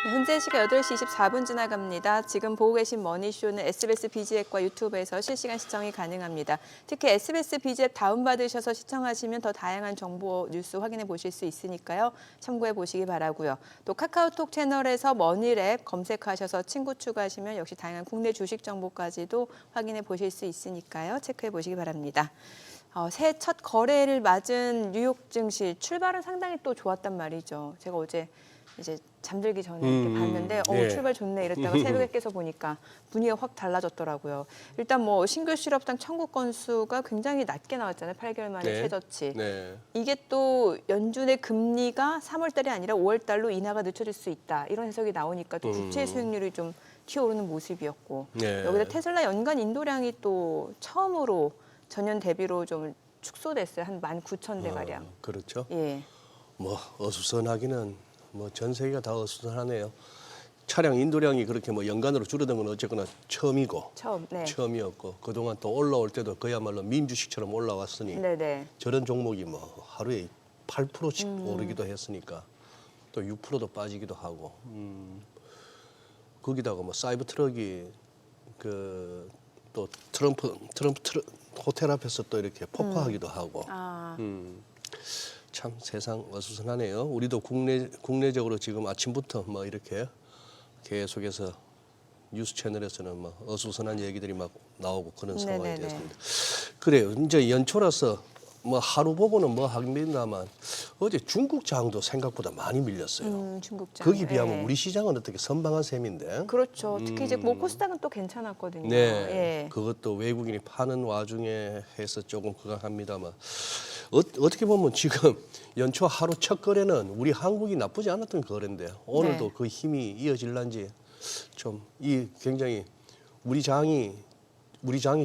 네, 현재 시각 8시 24분 지나갑니다. 지금 보고 계신 머니쇼는 SBS BG앱과 유튜브에서 실시간 시청이 가능합니다. 특히 SBS BG앱 다운받으셔서 시청하시면 더 다양한 정보, 뉴스 확인해 보실 수 있으니까요. 참고해 보시기 바라고요. 또 카카오톡 채널에서 머니랩 검색하셔서 친구 추가하시면 역시 다양한 국내 주식 정보까지도 확인해 보실 수 있으니까요. 체크해 보시기 바랍니다. 새해 첫 거래를 맞은 뉴욕 증시 출발은 상당히 또 좋았단 말이죠. 제가 어제 이제 잠들기 전에 이렇게 봤는데 네. 출발 좋네 이랬다가 새벽에 깨서 보니까 분위기가 확 달라졌더라고요. 일단 뭐 신규 실업당 청구 건수가 굉장히 낮게 나왔잖아요. 8개월 만에 네. 최저치. 네. 이게 또 연준의 금리가 3월 달이 아니라 5월 달로 인하가 늦춰질 수 있다. 이런 해석이 나오니까 또 국채 수익률이 좀 튀어오르는 모습이었고 네. 여기다 테슬라 연간 인도량이 또 처음으로 전년 대비로 좀 축소됐어요. 한 19,000대 가량. 그렇죠. 예. 뭐 어수선하기는 뭐 전 세계가 다 어수선하네요. 차량 인도량이 그렇게 뭐 연간으로 줄어든 건 어쨌거나 처음이고 네. 처음이었고 그동안 또 올라올 때도 그야말로 민주식처럼 올라왔으니 네네. 저런 종목이 뭐 하루에 8%씩 오르기도 했으니까 또 6%도 빠지기도 하고 거기다가 뭐 사이버 트럭이 그 또 트럼프 호텔 앞에서 또 이렇게 폭파하기도 하고 참 세상 어수선하네요. 우리도 국내적으로 지금 아침부터 뭐 이렇게 계속해서 뉴스 채널에서는 뭐 어수선한 얘기들이 막 나오고 그런 상황이 네네네. 됐습니다. 그래요. 이제 연초라서 뭐 하루 보고는 뭐 합니다만 어제 중국 장도 생각보다 많이 밀렸어요. 중국장. 거기 비하면 예. 우리 시장은 어떻게 선방한 셈인데. 그렇죠. 특히 이제 뭐 코스닥은 또 괜찮았거든요. 네, 예. 그것도 외국인이 파는 와중에 해서 조금 그거 합니다만 어떻게 보면 지금 연초 하루 첫 거래는 우리 한국이 나쁘지 않았던 거래인데 오늘도 네. 그 힘이 이어질란지 좀 이 굉장히 우리 장이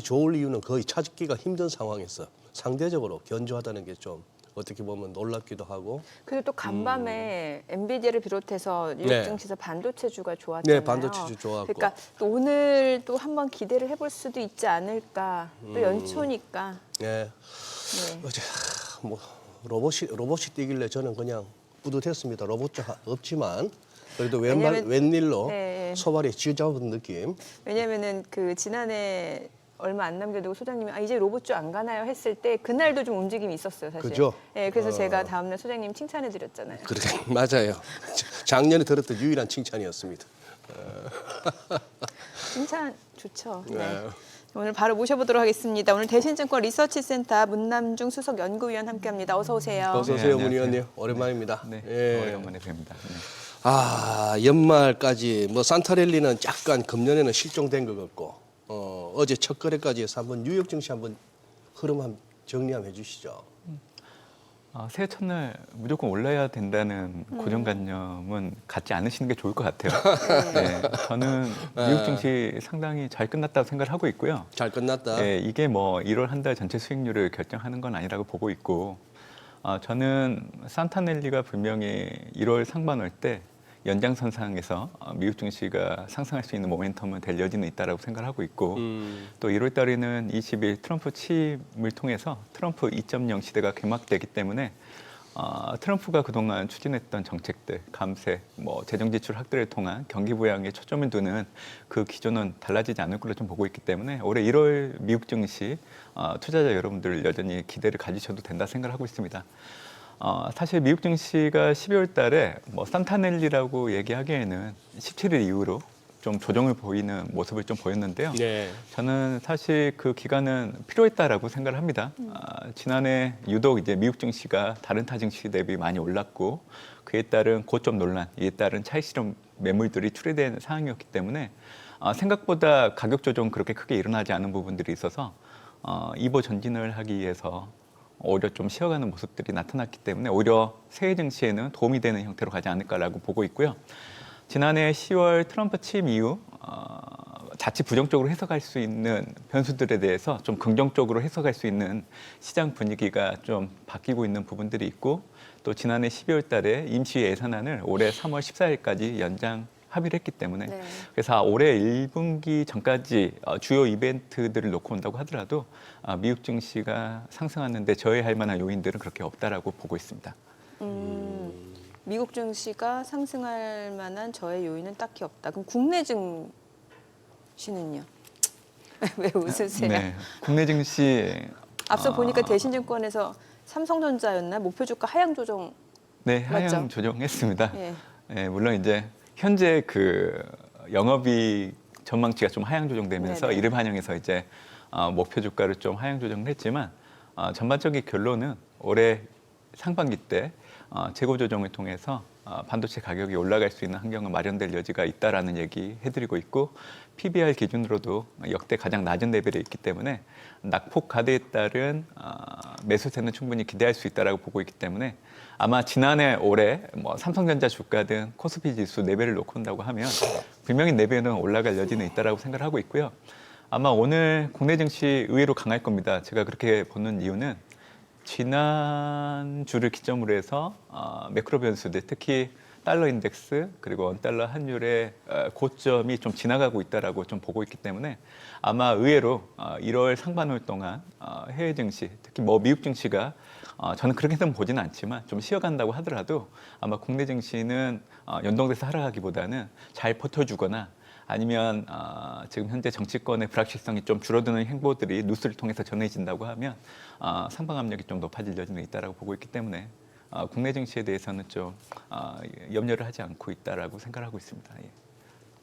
좋을 이유는 거의 찾기가 힘든 상황에서 상대적으로 견조하다는 게 좀 어떻게 보면 놀랍기도 하고. 그리고 또 간밤에 엔비디아를 비롯해서 뉴욕 네. 증시에서 반도체주가 좋았잖아요. 네, 반도체주 좋았고. 그러니까 또 오늘 또 한번 기대를 해볼 수도 있지 않을까. 또 연초니까. 네. 네. 어제 뭐 로봇이 뛰길래 저는 그냥 뿌듯했습니다. 로봇자 없지만 그래도 웬일로 네. 소발이 쥐잡은 느낌. 왜냐면은 그 지난해 얼마 안 남겨두고 소장님이 이제 로봇주 안 가나요 했을 때 그날도 좀 움직임이 있었어요, 사실. 그죠? 네, 그래서 제가 다음날 소장님 칭찬해드렸잖아요. 그래 맞아요. 작년에 들었던 유일한 칭찬이었습니다. 칭찬 좋죠. 네. 네. 오늘 바로 모셔보도록 하겠습니다. 오늘 대신증권 리서치센터 문남중 수석 연구위원 함께합니다. 어서 오세요. 어서 오세요, 문 의원님. 오랜만입니다. 네, 예. 오랜만에 뵙니다. 네. 연말까지 뭐 산타랠리는 약간 금년에는 실종된 것 같고 어제 첫 거래까지 해서 한번 뉴욕 증시 한번 흐름 한번 정리 한번 해주시죠. 새해 첫날 무조건 올라야 된다는 고정관념은 갖지 않으시는 게 좋을 것 같아요. 네, 저는 미국 증시 상당히 잘 끝났다고 생각을 하고 있고요. 잘 끝났다. 네, 이게 뭐 1월 한 달 전체 수익률을 결정하는 건 아니라고 보고 있고, 저는 산타넬리가 분명히 1월 상반월 때 연장선상에서 미국 증시가 상승할 수 있는 모멘텀은 될 여지는 있다라고 생각을 하고 있고 또 1월 달에는 20일 트럼프 취임을 통해서 트럼프 2.0 시대가 개막되기 때문에 트럼프가 그동안 추진했던 정책들, 감세, 뭐 재정지출 확대를 통한 경기 부양에 초점을 두는 그 기조는 달라지지 않을 걸로 좀 보고 있기 때문에 올해 1월 미국 증시 투자자 여러분들 여전히 기대를 가지셔도 된다 생각을 하고 있습니다. 사실 미국 증시가 12월 달에 뭐 산타넬리라고 얘기하기에는 17일 이후로 좀 조정을 보이는 모습을 좀 보였는데요. 네. 저는 사실 그 기간은 필요했다라고 생각을 합니다. 지난해 유독 이제 미국 증시가 다른 타 증시 대비 많이 올랐고 그에 따른 고점 논란, 이에 따른 차익 실험 매물들이 출회된 상황이었기 때문에 생각보다 가격 조정 그렇게 크게 일어나지 않은 부분들이 있어서 2보 전진을 하기 위해서 오히려 좀 쉬어가는 모습들이 나타났기 때문에 오히려 새해 증시에는 도움이 되는 형태로 가지 않을까라고 보고 있고요. 지난해 10월 트럼프 취임 이후 자칫 부정적으로 해석할 수 있는 변수들에 대해서 좀 긍정적으로 해석할 수 있는 시장 분위기가 좀 바뀌고 있는 부분들이 있고 또 지난해 12월 달에 임시 예산안을 올해 3월 14일까지 연장 합의를 했기 때문에 네. 그래서 올해 1분기 전까지 주요 이벤트들을 놓고 온다고 하더라도 미국 증시가 상승하는데 저해할 만한 요인들은 그렇게 없다라고 보고 있습니다. 미국 증시가 상승할 만한 저의 요인은 딱히 없다. 그럼 국내 증시는요? 왜 웃으세요? 네, 국내 증시 앞서 보니까 대신증권에서 삼성전자였나 목표 주가 하향 조정. 네, 하향 맞죠? 조정했습니다. 예. 네, 물론 이제 현재 그 영업이익 전망치가 좀 하향 조정되면서 네네. 이를 반영해서 이제 목표 주가를 좀 하향 조정을 했지만 전반적인 결론은 올해 상반기 때 재고 조정을 통해서 반도체 가격이 올라갈 수 있는 환경은 마련될 여지가 있다라는 얘기 해드리고 있고 PBR 기준으로도 역대 가장 낮은 레벨에 있기 때문에 낙폭 가대에 따른 매수세는 충분히 기대할 수 있다라고 보고 있기 때문에 아마 지난해 올해 뭐 삼성전자 주가든 코스피 지수 레벨을 놓고 온다고 하면 분명히 레벨은 올라갈 여지는 있다라고 생각을 하고 있고요. 아마 오늘 국내 증시 의외로 강할 겁니다. 제가 그렇게 보는 이유는 지난주를 기점으로 해서 매크로 변수들 특히 달러 인덱스 그리고 원달러 환율의 고점이 좀 지나가고 있다라고 좀 보고 있기 때문에 아마 의외로 1월 상반월 동안 해외 증시 특히 뭐 미국 증시가 저는 그렇게는 보지는 않지만 좀 쉬어간다고 하더라도 아마 국내 증시는 연동돼서 하락하기보다는 잘 버텨주거나 아니면 지금 현재 정치권의 불확실성이 좀 줄어드는 행보들이 뉴스를 통해서 전해진다고 하면 상방 압력이 좀 높아질 여지는 있다라고 보고 있기 때문에 국내 증시에 대해서는 좀 염려를 하지 않고 있다라고 생각하고 있습니다. 예.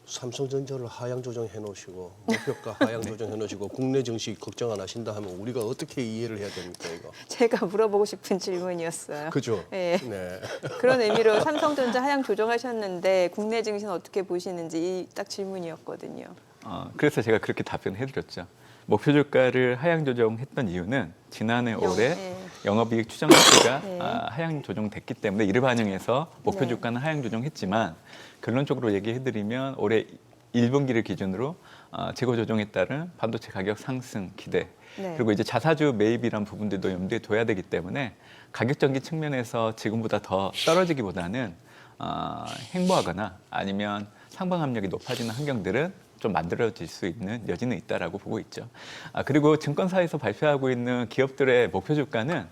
삼성전자를 하향 조정해 놓으시고 목표가 하향 조정해 놓으시고 국내 증시 걱정 안 하신다 하면 우리가 어떻게 이해를 해야 됩니까 이거? 제가 물어보고 싶은 질문이었어요. 그죠? 예. 네. 그런 의미로 삼성전자 하향 조정하셨는데 국내 증시는 어떻게 보시는지 이 딱 질문이었거든요. 그래서 제가 그렇게 답변해드렸죠. 목표 주가를 하향 조정했던 이유는 지난해 올해 예. 영업이익 추정 수치가 네. 하향 조정됐기 때문에 이를 반영해서 목표 네. 주가는 하향 조정했지만 결론적으로 얘기해드리면 올해 1분기를 기준으로 재고 조정에 따른 반도체 가격 상승 기대 네. 그리고 이제 자사주 매입이란 부분들도 염두에 둬야 되기 때문에 가격적인 측면에서 지금보다 더 떨어지기보다는 행보하거나 아니면 상방 압력이 높아지는 환경들은 좀 만들어질 수 있는 여지는 있다라고 보고 있죠. 그리고 증권사에서 발표하고 있는 기업들의 목표 주가는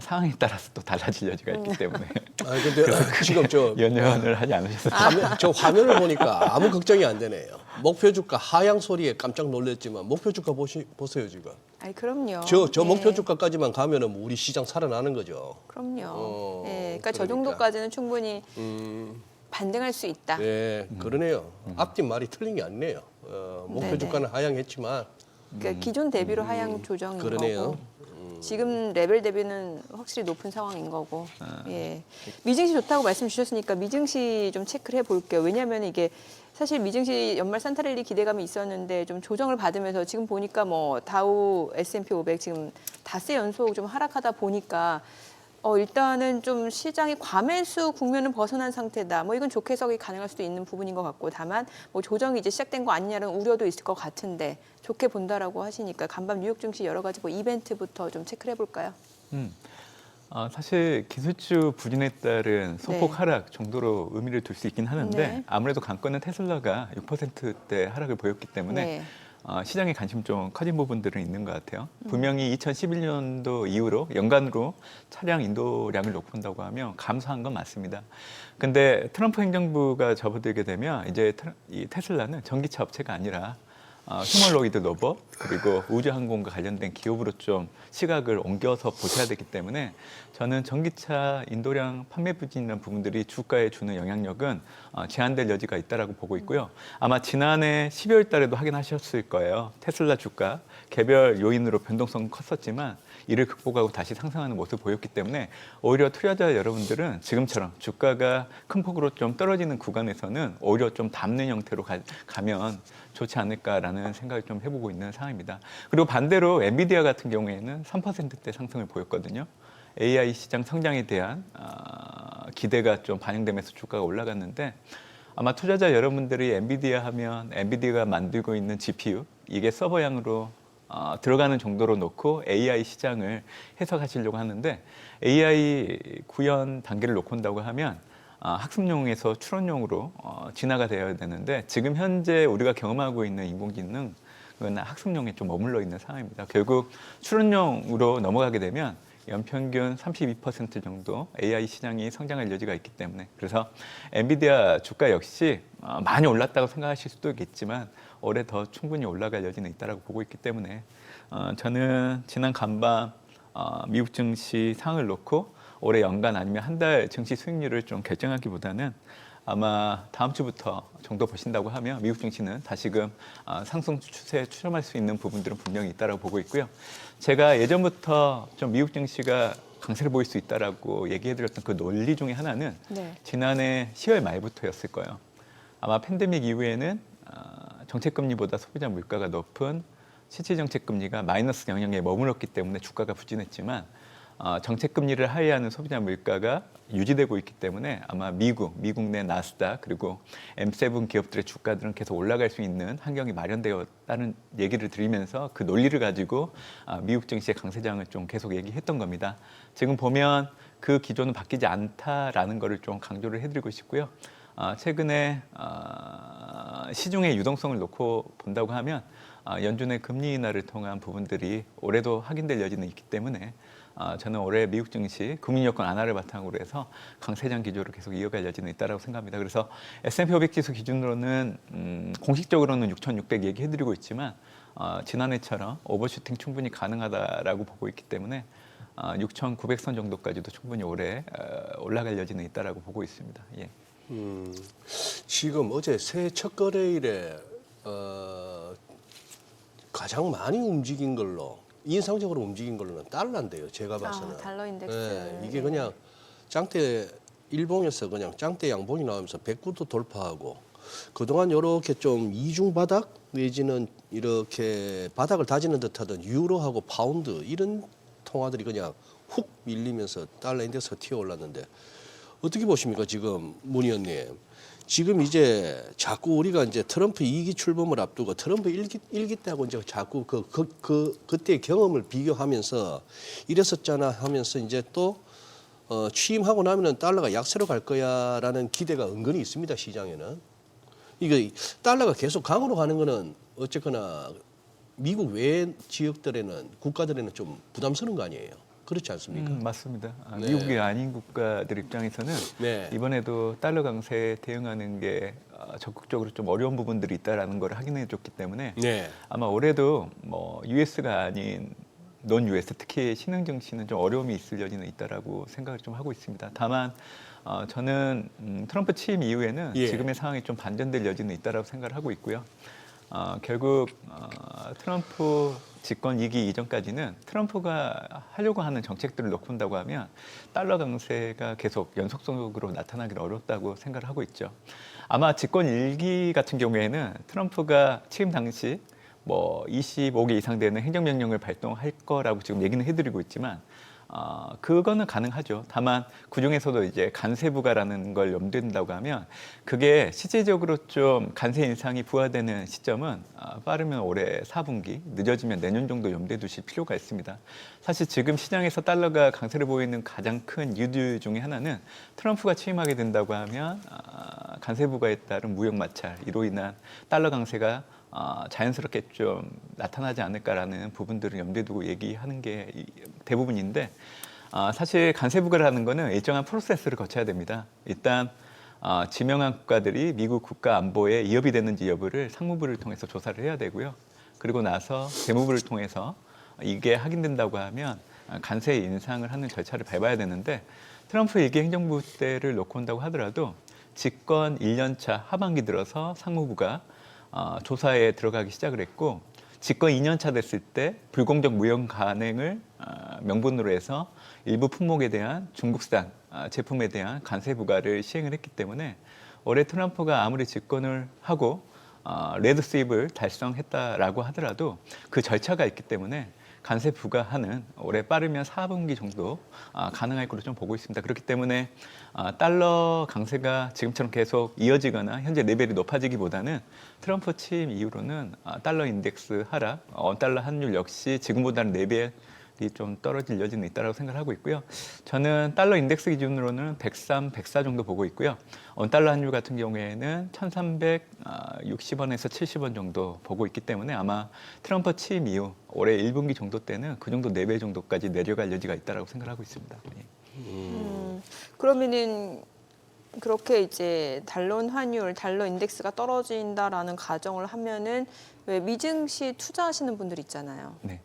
상황에 따라서 또 달라질 여지가 있기 때문에 근데 지금 연연을 하지 않으셨어요. 저 화면을 보니까 아무 걱정이 안 되네요. 목표 주가 하향 소리에 깜짝 놀랐지만 목표 주가 보세요 지금. 아니 그럼요. 저 예. 목표 주가까지만 가면은 우리 시장 살아나는 거죠. 그럼요. 예, 그러니까 저 그러니까. 정도까지는 충분히 반등할 수 있다. 네, 그러네요. 앞뒤 말이 틀린 게 아니네요. 목표 네네. 주가는 하향했지만 그러니까 기존 대비로 하향 조정인 그러네요. 거고 지금 레벨 대비는 확실히 높은 상황인 거고. 예. 미증시 좋다고 말씀 주셨으니까 미증시 좀 체크를 해볼게요. 왜냐하면 이게 사실 미증시 연말 산타랠리 기대감이 있었는데 좀 조정을 받으면서 지금 보니까 뭐 다우 S&P 500 지금 닷새 연속 좀 하락하다 보니까 일단은 좀 시장이 과매수 국면은 벗어난 상태다. 뭐 이건 좋게 해석이 가능할 수도 있는 부분인 것 같고 다만 뭐 조정이 이제 시작된 거 아니냐는 우려도 있을 것 같은데 좋게 본다라고 하시니까 간밤 뉴욕 증시 여러 가지 뭐 이벤트부터 좀 체크를 해볼까요? 사실 기술주 부진에 따른 소폭 네. 하락 정도로 의미를 둘 수 있긴 하는데 네. 아무래도 관건은 테슬라가 6%대 하락을 보였기 때문에 네. 시장에 관심 좀 커진 부분들은 있는 것 같아요. 분명히 2011년도 이후로 연간으로 차량 인도량을 놓고 본다고 하면 감소한 건 맞습니다. 근데 트럼프 행정부가 접어들게 되면 이제 이 테슬라는 전기차 업체가 아니라 휴머노이드 로봇 그리고 우주항공과 관련된 기업으로 좀 시각을 옮겨서 보셔야 되기 때문에 저는 전기차 인도량 판매 부진이라는 부분들이 주가에 주는 영향력은 제한될 여지가 있다라고 보고 있고요. 아마 지난해 12월 달에도 확인하셨을 거예요. 테슬라 주가 개별 요인으로 변동성은 컸었지만 이를 극복하고 다시 상승하는 모습을 보였기 때문에 오히려 투자자 여러분들은 지금처럼 주가가 큰 폭으로 좀 떨어지는 구간에서는 오히려 좀 담는 형태로 가면 좋지 않을까라는 생각을 좀 해보고 있는 상황입니다. 그리고 반대로 엔비디아 같은 경우에는 3%대 상승을 보였거든요. AI 시장 성장에 대한 기대가 좀 반영되면서 주가가 올라갔는데 아마 투자자 여러분들이 엔비디아 하면 엔비디아가 만들고 있는 GPU 이게 서버향으로 들어가는 정도로 놓고 AI 시장을 해석하시려고 하는데 AI 구현 단계를 놓고 온다고 하면 학습용에서 추론용으로 진화가 되어야 되는데 지금 현재 우리가 경험하고 있는 인공지능은 학습용에 좀 머물러 있는 상황입니다. 결국 추론용으로 넘어가게 되면 연평균 32% 정도 AI 시장이 성장할 여지가 있기 때문에 그래서 엔비디아 주가 역시 많이 올랐다고 생각하실 수도 있겠지만 올해 더 충분히 올라갈 여지는 있다고 보고 있기 때문에 저는 지난 간밤 미국 증시 상을 놓고 올해 연간 아니면 한 달 증시 수익률을 좀 결정하기보다는 아마 다음 주부터 정도 보신다고 하면 미국 증시는 다시금 상승 추세에 출현할 수 있는 부분들은 분명히 있다고 보고 있고요. 제가 예전부터 좀 미국 증시가 강세를 보일 수 있다라고 얘기해드렸던 그 논리 중에 하나는 네. 지난해 10월 말부터였을 거예요. 아마 팬데믹 이후에는 정책금리보다 소비자 물가가 높은 실질정책금리가 마이너스 영역에 머물렀기 때문에 주가가 부진했지만 정책금리를 하회하는 소비자 물가가 유지되고 있기 때문에 아마 미국 내 나스닥 그리고 M7 기업들의 주가들은 계속 올라갈 수 있는 환경이 마련되었다는 얘기를 드리면서 그 논리를 가지고 미국 증시의 강세장을 좀 계속 얘기했던 겁니다. 지금 보면 그 기조는 바뀌지 않다라는 것을 좀 강조를 해드리고 싶고요. 최근에 시중의 유동성을 놓고 본다고 하면 연준의 금리 인하를 통한 부분들이 올해도 확인될 여지는 있기 때문에 저는 올해 미국 증시 금리 여건 완화를 바탕으로 해서 강세장 기조를 계속 이어갈 여지는 있다고 생각합니다. 그래서 S&P 500 지수 기준으로는 공식적으로는 6,600 얘기해드리고 있지만 지난해처럼 오버슈팅 충분히 가능하다라고 보고 있기 때문에 6,900선 정도까지도 충분히 올해 올라갈 여지는 있다고 보고 있습니다. 예. 지금 어제 새해 첫 거래일에 가장 많이 움직인 걸로 인상적으로 움직인 걸로는 달러인데요. 제가 봐서는. 달러 인덱스. 네, 이게 그냥 짱대 일봉에서 그냥 짱대 양봉이 나오면서 109도 돌파하고 그동안 이렇게 좀 이중 바닥 내지는 이렇게 바닥을 다지는 듯하던 유로하고 파운드 이런 통화들이 그냥 훅 밀리면서 달러 인덱스가 튀어 올랐는데 어떻게 보십니까 지금 문 의원님? 지금 이제 자꾸 우리가 이제 트럼프 2기 출범을 앞두고 트럼프 1기 때하고 이제 자꾸 그때의 경험을 비교하면서 이랬었잖아 하면서 이제 또 취임하고 나면은 달러가 약세로 갈 거야라는 기대가 은근히 있습니다 시장에는. 이거 달러가 계속 강으로 가는 거는 어쨌거나 미국 외 지역들에는 국가들에는 좀 부담스러운 거 아니에요? 그렇지 않습니까? 맞습니다. 네. 미국이 아닌 국가들 입장에서는 네. 이번에도 달러 강세에 대응하는 게 적극적으로 좀 어려운 부분들이 있다라는 걸 확인해 줬기 때문에 네. 아마 올해도 뭐 US가 아닌 논 US 특히 신흥 증시는 좀 어려움이 있을 여지는 있다라고 생각을 좀 하고 있습니다. 다만 저는 트럼프 취임 이후에는 예. 지금의 상황이 좀 반전될 여지는 있다라고 생각을 하고 있고요. 결국 트럼프 집권 2기 이전까지는 트럼프가 하려고 하는 정책들을 놓고 본다고 하면 달러 강세가 계속 연속적으로 나타나기는 어렵다고 생각을 하고 있죠. 아마 집권 1기 같은 경우에는 트럼프가 취임 당시 뭐 25개 이상 되는 행정명령을 발동할 거라고 지금 얘기는 해드리고 있지만 그거는 가능하죠. 다만 그중에서도 이제 관세 부과라는 걸 염두에 둔다고 하면 그게 실질적으로 좀 관세 인상이 부과되는 시점은 빠르면 올해 4분기, 늦어지면 내년 정도 염두에 두실 필요가 있습니다. 사실 지금 시장에서 달러가 강세를 보이는 가장 큰 이유 중에 하나는 트럼프가 취임하게 된다고 하면 관세 부과에 따른 무역 마찰, 이로 인한 달러 강세가 자연스럽게 좀 나타나지 않을까라는 부분들을 염두에 두고 얘기하는 게 대부분인데 사실 관세 부과라는 거는 일정한 프로세스를 거쳐야 됩니다. 일단 지명한 국가들이 미국 국가 안보에 위협이 되는지 여부를 상무부를 통해서 조사를 해야 되고요. 그리고 나서 재무부를 통해서 이게 확인된다고 하면 관세 인상을 하는 절차를 밟아야 되는데 트럼프 1기 행정부 때를 놓고 온다고 하더라도 집권 1년차 하반기 들어서 상무부가 조사에 들어가기 시작을 했고 집권 2년차 됐을 때 불공정 무역 간행을 명분으로 해서 일부 품목에 대한 중국산 제품에 대한 관세 부과를 시행을 했기 때문에 올해 트럼프가 아무리 집권을 하고 레드 스윕을 달성했다라고 하더라도 그 절차가 있기 때문에 관세 부과하는 올해 빠르면 4분기 정도 가능할 걸로 좀 보고 있습니다. 그렇기 때문에 달러 강세가 지금처럼 계속 이어지거나 현재 레벨이 높아지기보다는 트럼프 취임 이후로는 달러 인덱스 하락, 달러 환율 역시 지금보다는 4배 좀 떨어질 여지는 있다고 생각하고 있고요. 저는 달러 인덱스 기준으로는 103, 104 정도 보고 있고요. 원달러 환율 같은 경우에는 1,360원에서 70원 정도 보고 있기 때문에 아마 트럼프 취임 이후 올해 1분기 정도 때는 그 정도 4배 정도까지 내려갈 여지가 있다고 생각하고 있습니다. 예. 그러면은 그렇게 이제 달러 환율, 달러 인덱스가 떨어진다라는 가정을 하면은 왜 미증시 투자하시는 분들 있잖아요. 네.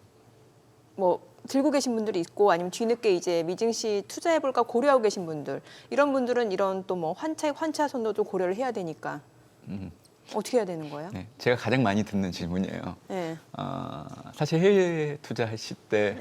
뭐 들고 계신 분들이 있고 아니면 뒤늦게 이제 미증시 투자해볼까 고려하고 계신 분들 이런 분들은 이런 또 뭐 환차 선도도 고려를 해야 되니까 어떻게 해야 되는 거예요? 네. 제가 가장 많이 듣는 질문이에요. 네. 사실 해외 투자하실 때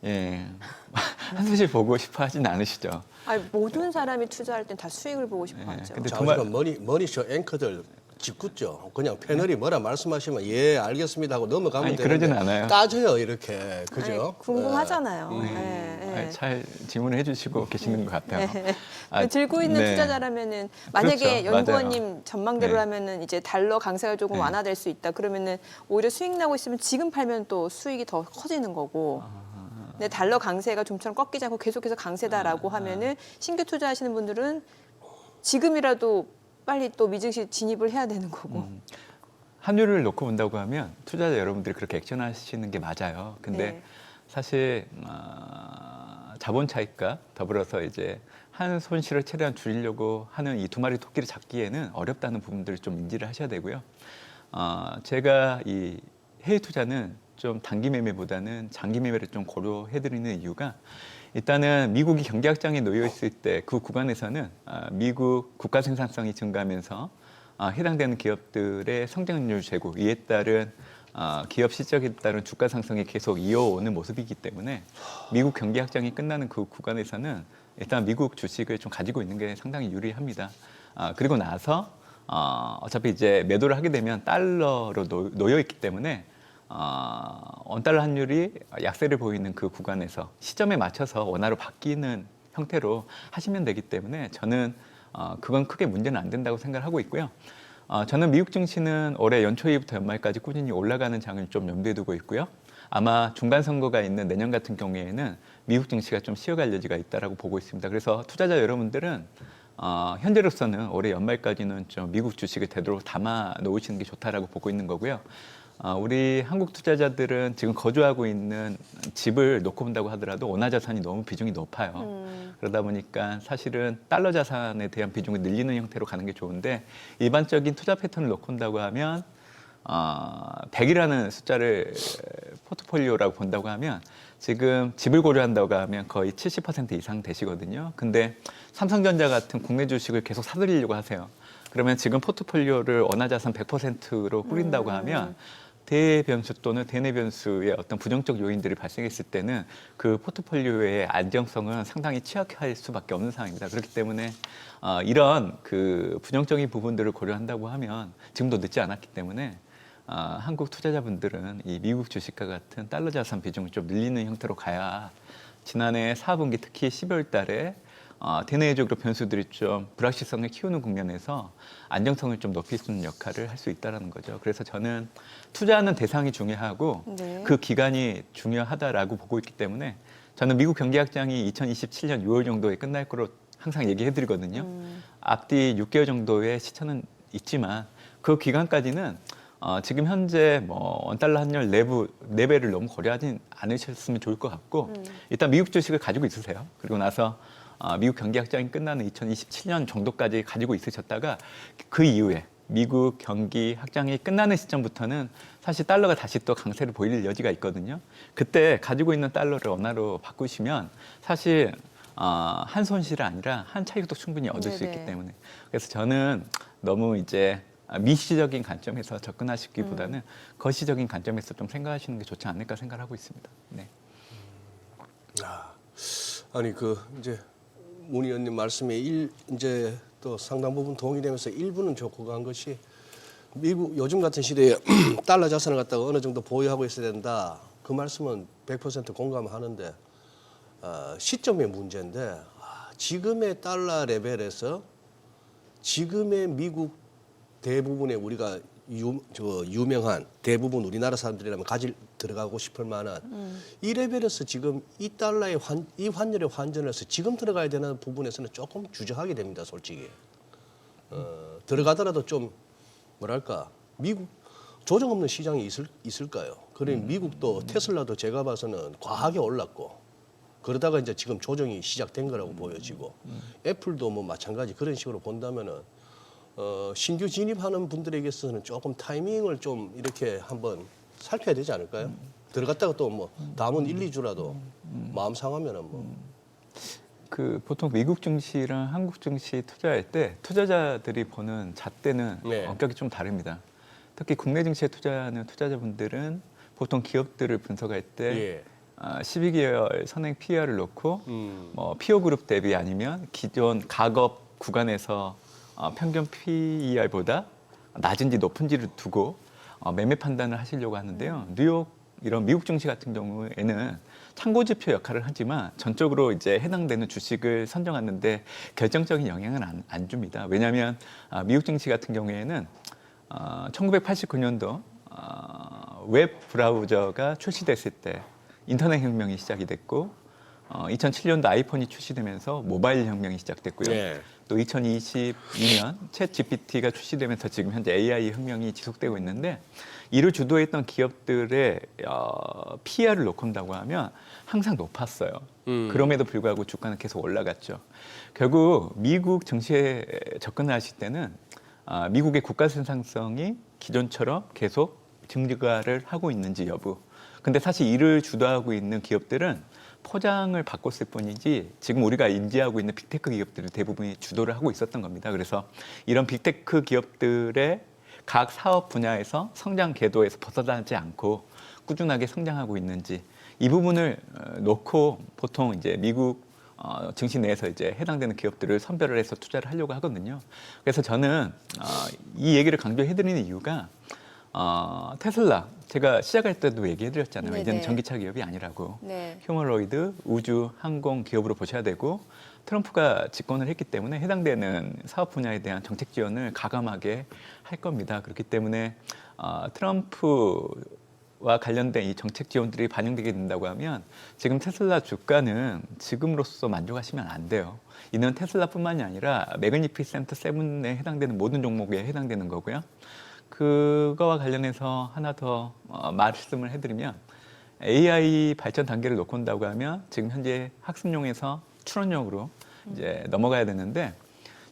예, 한 수씩 보고 싶어 하진 않으시죠? 아니, 모든 사람이 투자할 땐 다 수익을 보고 싶어 하죠. 근데 자, 정말- 지금 머니쇼 앵커들 짓궂죠. 그냥 패널이 뭐라 말씀하시면 예 알겠습니다 하고 넘어가면 아니, 되는데 그러지는 않아요. 따져요 이렇게 그죠? 아니, 궁금하잖아요. 네. 네, 네. 잘 질문을 해주시고 계시는 것 같아요. 들고 있는 네. 투자자라면은 만약에 그렇죠. 연구원님 전망대로 네. 하면은 이제 달러 강세가 조금 네. 완화될 수 있다. 그러면은 오히려 수익 나고 있으면 지금 팔면 또 수익이 더 커지는 거고. 근데 달러 강세가 좀처럼 꺾이지 않고 계속해서 강세다라고 하면은 신규 투자하시는 분들은 지금이라도 빨리 또 미증시 진입을 해야 되는 거고. 환율을 놓고 본다고 하면 투자자 여러분들이 그렇게 액션하시는 게 맞아요. 근데 네. 사실 자본 차익과 더불어서 이제 한 손실을 최대한 줄이려고 하는 이 두 마리 토끼를 잡기에는 어렵다는 부분들을 좀 인지를 하셔야 되고요. 제가 이 해외 투자는 좀 단기 매매보다는 장기 매매를 좀 고려해드리는 이유가 일단은 미국이 경기 확장에 놓여 있을 때 그 구간에서는 미국 국가 생산성이 증가하면서 해당되는 기업들의 성장률 제고 이에 따른 기업 실적에 따른 주가 상승이 계속 이어오는 모습이기 때문에 미국 경기 확장이 끝나는 그 구간에서는 일단 미국 주식을 좀 가지고 있는 게 상당히 유리합니다. 그리고 나서 어차피 이제 매도를 하게 되면 달러로 놓여 있기 때문에 원달러 환율이 약세를 보이는 그 구간에서 시점에 맞춰서 원화로 바뀌는 형태로 하시면 되기 때문에 저는 그건 크게 문제는 안 된다고 생각을 하고 있고요. 저는 미국 증시는 올해 연초부터 연말까지 꾸준히 올라가는 장을 좀 염두에 두고 있고요. 아마 중간 선거가 있는 내년 같은 경우에는 미국 증시가 좀 쉬어갈 여지가 있다라고 보고 있습니다. 그래서 투자자 여러분들은 현재로서는 올해 연말까지는 좀 미국 주식을 되도록 담아 놓으시는 게 좋다라고 보고 있는 거고요. 우리 한국 투자자들은 지금 거주하고 있는 집을 놓고 본다고 하더라도 원화 자산이 너무 비중이 높아요. 그러다 보니까 사실은 달러 자산에 대한 비중을 늘리는 형태로 가는 게 좋은데 일반적인 투자 패턴을 놓고 본다고 하면 100이라는 숫자를 포트폴리오라고 본다고 하면 지금 집을 고려한다고 하면 거의 70% 이상 되시거든요. 근데 삼성전자 같은 국내 주식을 계속 사들이려고 하세요. 그러면 지금 포트폴리오를 원화 자산 100%로 꾸린다고 하면 대변수 또는 대내 변수의 어떤 부정적 요인들이 발생했을 때는 그 포트폴리오의 안정성은 상당히 취약할 수밖에 없는 상황입니다. 그렇기 때문에 이런 그 부정적인 부분들을 고려한다고 하면 지금도 늦지 않았기 때문에 한국 투자자분들은 이 미국 주식과 같은 달러 자산 비중을 좀 늘리는 형태로 가야 지난해 4분기 특히 12월 달에 대내적으로 변수들이 좀 불확실성을 키우는 국면에서 안정성을 좀 높일 수 있는 역할을 할 수 있다는 거죠. 그래서 저는 투자하는 대상이 중요하고 네. 그 기간이 중요하다라고 보고 있기 때문에 저는 미국 경기 확장이 2027년 6월 정도에 끝날 거로 항상 얘기해드리거든요. 앞뒤 6개월 정도의 시차는 있지만 그 기간까지는 지금 현재 뭐 원달러 환율 내부 레벨을 너무 고려하진 않으셨으면 좋을 것 같고 일단 미국 주식을 가지고 있으세요. 그리고 나서 미국 경기 확장이 끝나는 2027년 정도까지 가지고 있으셨다가 그 이후에 미국 경기 확장이 끝나는 시점부터는 사실 달러가 다시 또 강세를 보일 여지가 있거든요. 그때 가지고 있는 달러를 원화로 바꾸시면 사실 한 손실이 아니라 한 차익도 충분히 얻을 수 있기 네네. 때문에 그래서 저는 너무 이제 미시적인 관점에서 접근하시기보다는 거시적인 관점에서 좀 생각하시는 게 좋지 않을까 생각하고 있습니다. 네. 아니 그 이제 문 의원님 말씀에 이제 또 상당 부분 동의되면서 일부는 좋고 간 것이 미국 요즘 같은 시대에 달러 자산을 갖다가 어느 정도 보유하고 있어야 된다. 그 말씀은 100% 공감하는데 시점의 문제인데 지금의 달러 레벨에서 지금의 미국 대부분의 우리가 유명한 대부분 우리나라 사람들이라면 들어가고 싶을 만한 이 레벨에서 지금 이 달러의 이 환율의 환전에서 지금 들어가야 되는 부분에서는 조금 주저하게 됩니다, 솔직히. 들어가더라도 좀 뭐랄까 미국 조정 없는 시장이 있을까요? 그래 미국도 테슬라도 제가 봐서는 과하게 올랐고 그러다가 이제 지금 조정이 시작된 거라고 보여지고 애플도 뭐 마찬가지 그런 식으로 본다면은 신규 진입하는 분들에게서는 조금 타이밍을 좀 이렇게 한번 살펴야 되지 않을까요? 들어갔다가 또 뭐 남은 1, 2주라도 마음 상하면은 뭐. 그 보통 미국 증시랑 한국 증시 투자할 때 투자자들이 보는 잣대는 네. 엄격히 좀 다릅니다. 특히 국내 증시에 투자하는 투자자분들은 보통 기업들을 분석할 때 예. 12개월 선행 PER을 놓고 뭐 피어 그룹 대비 아니면 기존 가업 구간에서 평균 PER보다 낮은지 높은지를 두고 매매 판단을 하시려고 하는데요. 뉴욕 이런 미국 증시 같은 경우에는 참고 지표 역할을 하지만 전적으로 이제 해당되는 주식을 선정하는데 결정적인 영향은 안 줍니다. 왜냐하면 미국 증시 같은 경우에는 1989년도 웹 브라우저가 출시됐을 때 인터넷 혁명이 시작이 됐고 2007년도 아이폰이 출시되면서 모바일 혁명이 시작됐고요. 네. 또 2022년 챗 GPT가 출시되면서 지금 현재 AI 혁명이 지속되고 있는데 이를 주도했던 기업들의 PER을 놓고 본다고 하면 항상 높았어요. 그럼에도 불구하고 주가는 계속 올라갔죠. 결국 미국 증시에 접근하실 때는 미국의 국가 생산성이 기존처럼 계속 증가를 하고 있는지 여부. 근데 사실 이를 주도하고 있는 기업들은 포장을 바꿨을 뿐이지 지금 우리가 인지하고 있는 빅테크 기업들이 대부분이 주도를 하고 있었던 겁니다. 그래서 이런 빅테크 기업들의 각 사업 분야에서 성장 궤도에서 벗어나지 않고 꾸준하게 성장하고 있는지 이 부분을 놓고 보통 이제 미국 증시 내에서 이제 해당되는 기업들을 선별을 해서 투자를 하려고 하거든요. 그래서 저는 이 얘기를 강조해드리는 이유가 테슬라 제가 시작할 때도 얘기해드렸잖아요. 네네. 이제는 전기차 기업이 아니라고. 네. 휴머로이드, 우주, 항공 기업으로 보셔야 되고 트럼프가 집권을 했기 때문에 해당되는 사업 분야에 대한 정책 지원을 가감하게 할 겁니다. 그렇기 때문에 트럼프와 관련된 이 정책 지원들이 반영되게 된다고 하면 지금 테슬라 주가는 지금으로서 만족하시면 안 돼요. 이는 테슬라뿐만이 아니라 매그니피센트 세븐에 해당되는 모든 종목에 해당되는 거고요. 그거와 관련해서 하나 더 말씀을 해드리면 AI 발전 단계를 놓고 온다고 하면 지금 현재 학습용에서 추론용으로 이제 넘어가야 되는데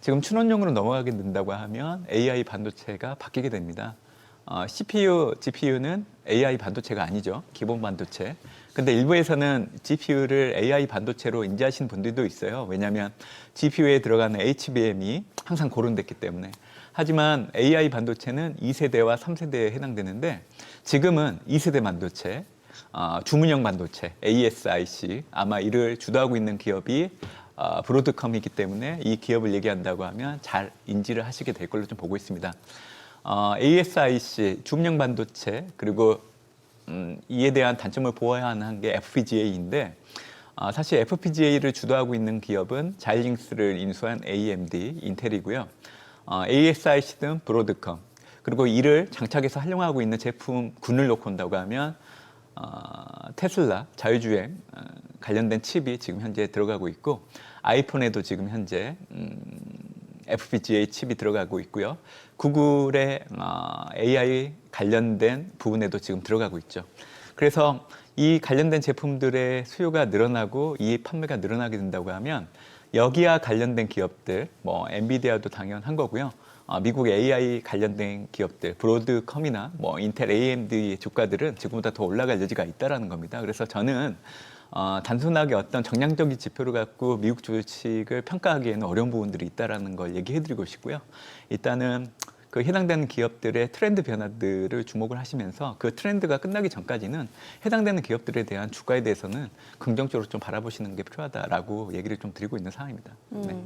지금 추론용으로 넘어가게 된다고 하면 AI 반도체가 바뀌게 됩니다. CPU, GPU는 AI 반도체가 아니죠. 기본 반도체. 근데 일부에서는 GPU를 AI 반도체로 인지하시는 분들도 있어요. 왜냐하면 GPU에 들어가는 HBM이 항상 고른됐기 때문에. 하지만 AI 반도체는 2세대와 3세대에 해당되는데 지금은 2세대 반도체, 주문형 반도체, ASIC 아마 이를 주도하고 있는 기업이 브로드컴이기 때문에 이 기업을 얘기한다고 하면 잘 인지를 하시게 될 걸로 좀 보고 있습니다. ASIC, 주문형 반도체 그리고 이에 대한 단점을 보아야 하는 게 FPGA인데 사실 FPGA를 주도하고 있는 기업은 자이링스를 인수한 AMD, 인텔이고요. ASIC든 브로드컴 그리고 이를 장착해서 활용하고 있는 제품군을 놓고 온다고 하면 테슬라 자율주행 관련된 칩이 지금 현재 들어가고 있고 아이폰에도 지금 현재 FPGA 칩이 들어가고 있고요. 구글의 AI 관련된 부분에도 지금 들어가고 있죠. 그래서 이 관련된 제품들의 수요가 늘어나고 이 판매가 늘어나게 된다고 하면 여기와 관련된 기업들, 뭐 엔비디아도 당연한 거고요. 미국 AI 관련된 기업들, 브로드컴이나 뭐 인텔, AMD의 주가들은 지금보다 더 올라갈 여지가 있다라는 겁니다. 그래서 저는 단순하게 어떤 정량적인 지표를 갖고 미국 주식을 평가하기에는 어려운 부분들이 있다라는 걸 얘기해드리고 싶고요. 일단은 그 해당되는 기업들의 트렌드 변화들을 주목을 하시면서 그 트렌드가 끝나기 전까지는 해당되는 기업들에 대한 주가에 대해서는 긍정적으로 좀 바라보시는 게 필요하다라고 얘기를 좀 드리고 있는 상황입니다. 네.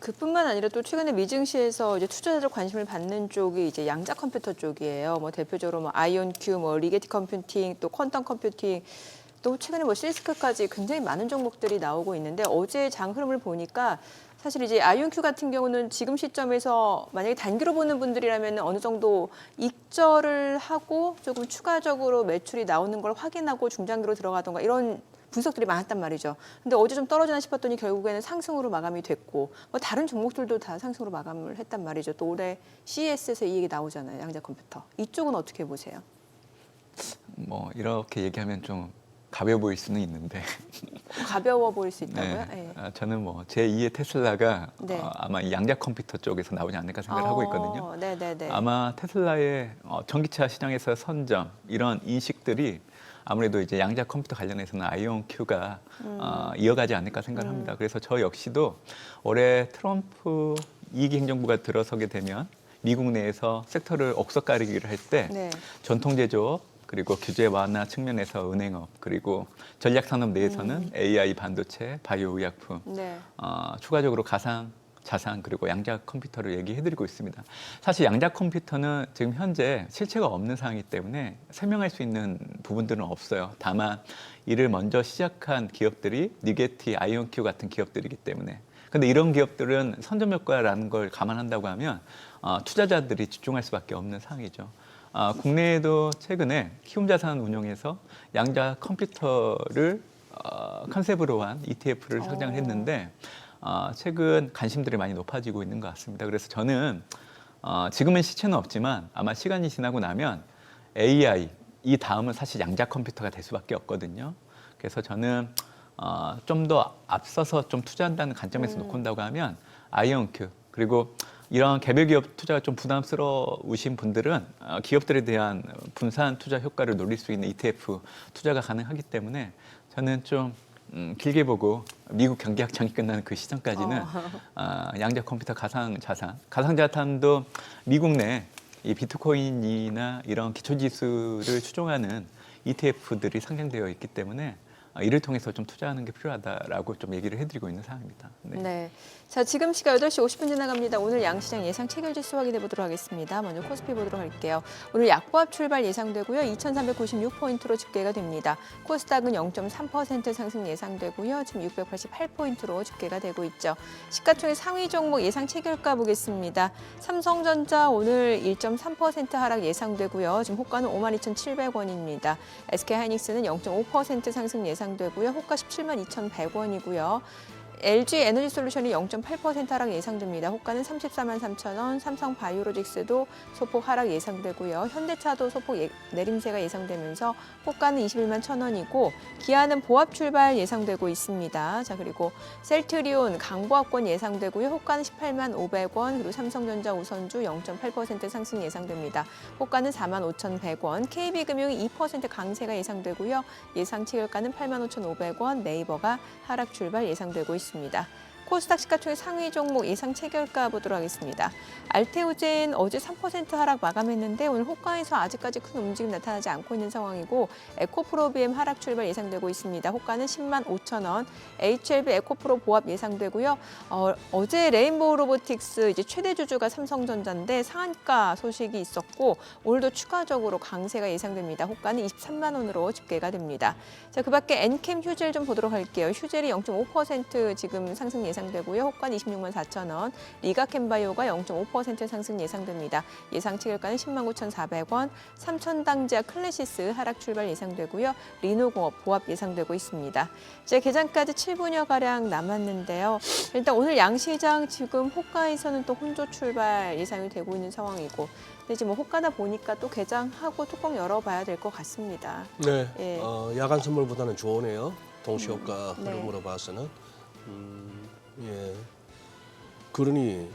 그뿐만 아니라 또 최근에 미증시에서 이제 투자자들 관심을 받는 쪽이 이제 양자 컴퓨터 쪽이에요. 뭐 대표적으로 뭐 아이온큐, 뭐 리게티 컴퓨팅, 또 퀀텀 컴퓨팅. 또 최근에 뭐 시스크까지 굉장히 많은 종목들이 나오고 있는데 어제 장 흐름을 보니까 사실 이제 아이온큐 같은 경우는 지금 시점에서 만약에 단기로 보는 분들이라면 어느 정도 익절을 하고 조금 추가적으로 매출이 나오는 걸 확인하고 중장기로 들어가던가 이런 분석들이 많았단 말이죠. 근데 어제 좀 떨어지나 싶었더니 결국에는 상승으로 마감이 됐고 뭐 다른 종목들도 다 상승으로 마감을 했단 말이죠. 또 올해 CES에서 이 얘기 나오잖아요. 양자 컴퓨터. 이쪽은 어떻게 보세요? 뭐 이렇게 얘기하면 좀 가벼워 보일 수는 있는데 가벼워 보일 수 있다고요? 네. 저는 뭐 제2의 테슬라가 네. 아마 이 양자 컴퓨터 쪽에서 나오지 않을까 생각을 하고 있거든요. 네네네. 아마 테슬라의 전기차 시장에서 선점 이런 인식들이 아무래도 이제 양자 컴퓨터 관련해서는 아이온큐가 이어가지 않을까 생각을 합니다. 그래서 저 역시도 올해 트럼프 이기 행정부가 들어서게 되면 미국 내에서 섹터를 옥석가리기를 할 때 네. 전통 제조업 그리고 규제 완화 측면에서 은행업 그리고 전략 산업 내에서는 AI 반도체, 바이오 의약품 네. 추가적으로 가상 자산 그리고 양자 컴퓨터를 얘기해드리고 있습니다. 사실 양자 컴퓨터는 지금 현재 실체가 없는 상황이기 때문에 설명할 수 있는 부분들은 없어요. 다만 이를 먼저 시작한 기업들이 니게티, 아이온큐 같은 기업들이기 때문에. 근데 이런 기업들은 선점 효과라는 걸 감안한다고 하면 투자자들이 집중할 수밖에 없는 상황이죠. 국내에도 최근에 키움자산 운용에서 양자 컴퓨터를 컨셉으로 한 ETF를 상장을 했는데 최근 관심들이 많이 높아지고 있는 것 같습니다. 그래서 저는 지금은 시체는 없지만 아마 시간이 지나고 나면 AI 이 다음은 사실 양자 컴퓨터가 될 수밖에 없거든요. 그래서 저는 좀 더 앞서서 좀 투자한다는 관점에서 놓고 본다고 하면 아이온큐 그리고 이런 개별 기업 투자가 좀 부담스러우신 분들은 기업들에 대한 분산 투자 효과를 노릴 수 있는 ETF 투자가 가능하기 때문에 저는 좀 길게 보고 미국 경기 확장이 끝나는 그 시점까지는 양자 컴퓨터 가상자산도 미국 내 이 비트코인이나 이런 기초지수를 추종하는 ETF들이 상장되어 있기 때문에 이를 통해서 좀 투자하는 게 필요하다라고 좀 얘기를 해드리고 있는 상황입니다. 네. 네. 자, 지금 시각 8시 50분 지나갑니다. 오늘 양시장 예상 체결지수 확인해 보도록 하겠습니다. 먼저 코스피 보도록 할게요. 오늘 약보합 출발 예상되고요. 2,396포인트로 집계가 됩니다. 코스닥은 0.3% 상승 예상되고요. 지금 688포인트로 집계가 되고 있죠. 시가총액 상위 종목 예상 체결가 보겠습니다. 삼성전자 오늘 1.3% 하락 예상되고요. 지금 호가는 52,700원입니다. SK하이닉스는 0.5% 상승 예상되고요. 호가 172,100원이고요. LG 에너지솔루션이 0.8% 하락 예상됩니다. 호가는 34만 3천 원, 삼성바이오로직스도 소폭 하락 예상되고요. 현대차도 소폭 내림세가 예상되면서 호가는 21만 1천 원이고 기아는 보합 출발 예상되고 있습니다. 자, 그리고 셀트리온 강보합권 예상되고요. 호가는 18만 500원, 그리고 삼성전자 우선주 0.8% 상승 예상됩니다. 호가는 4만 5,100원, KB금융이 2% 강세가 예상되고요. 예상 체결가는 8만 5,500원, 네이버가 하락 출발 예상되고 있습니다. 코스닥 시가총액 상위 종목 예상 체결가 보도록 하겠습니다. 알테오젠 어제 3% 하락 마감했는데 오늘 호가에서 아직까지 큰 움직임 나타나지 않고 있는 상황이고 에코프로비엠 하락 출발 예상되고 있습니다. 호가는 10만 5천 원, HLB 에코프로 보합 예상되고요. 어제 레인보우 로보틱스 이제 최대 주주가 삼성전자인데 상한가 소식이 있었고 오늘도 추가적으로 강세가 예상됩니다. 호가는 23만 원으로 집계가 됩니다. 자, 그밖에 엔캠 휴젤 좀 보도록 할게요. 휴젤이 0.5% 지금 상승 예상되고요. 호가는 26만 4천 원, 리가캠바이오가 0.5% 상승 예상됩니다. 예상 체결가는 10만 9,400원, 삼천당제와 클래시스 하락 출발 예상되고요. 리노공업 보합 예상되고 있습니다. 이제 개장까지 7분여가량 남았는데요. 일단 오늘 양시장 지금 호가에서는 또 혼조 출발 예상이 되고 있는 상황이고 근데 지금 호가다 보니까 또 개장하고 뚜껑 열어봐야 될 것 같습니다. 네, 예. 야간 선물보다는 좋으네요. 동시효과 네. 흐름으로 봐서는. 예. 그러니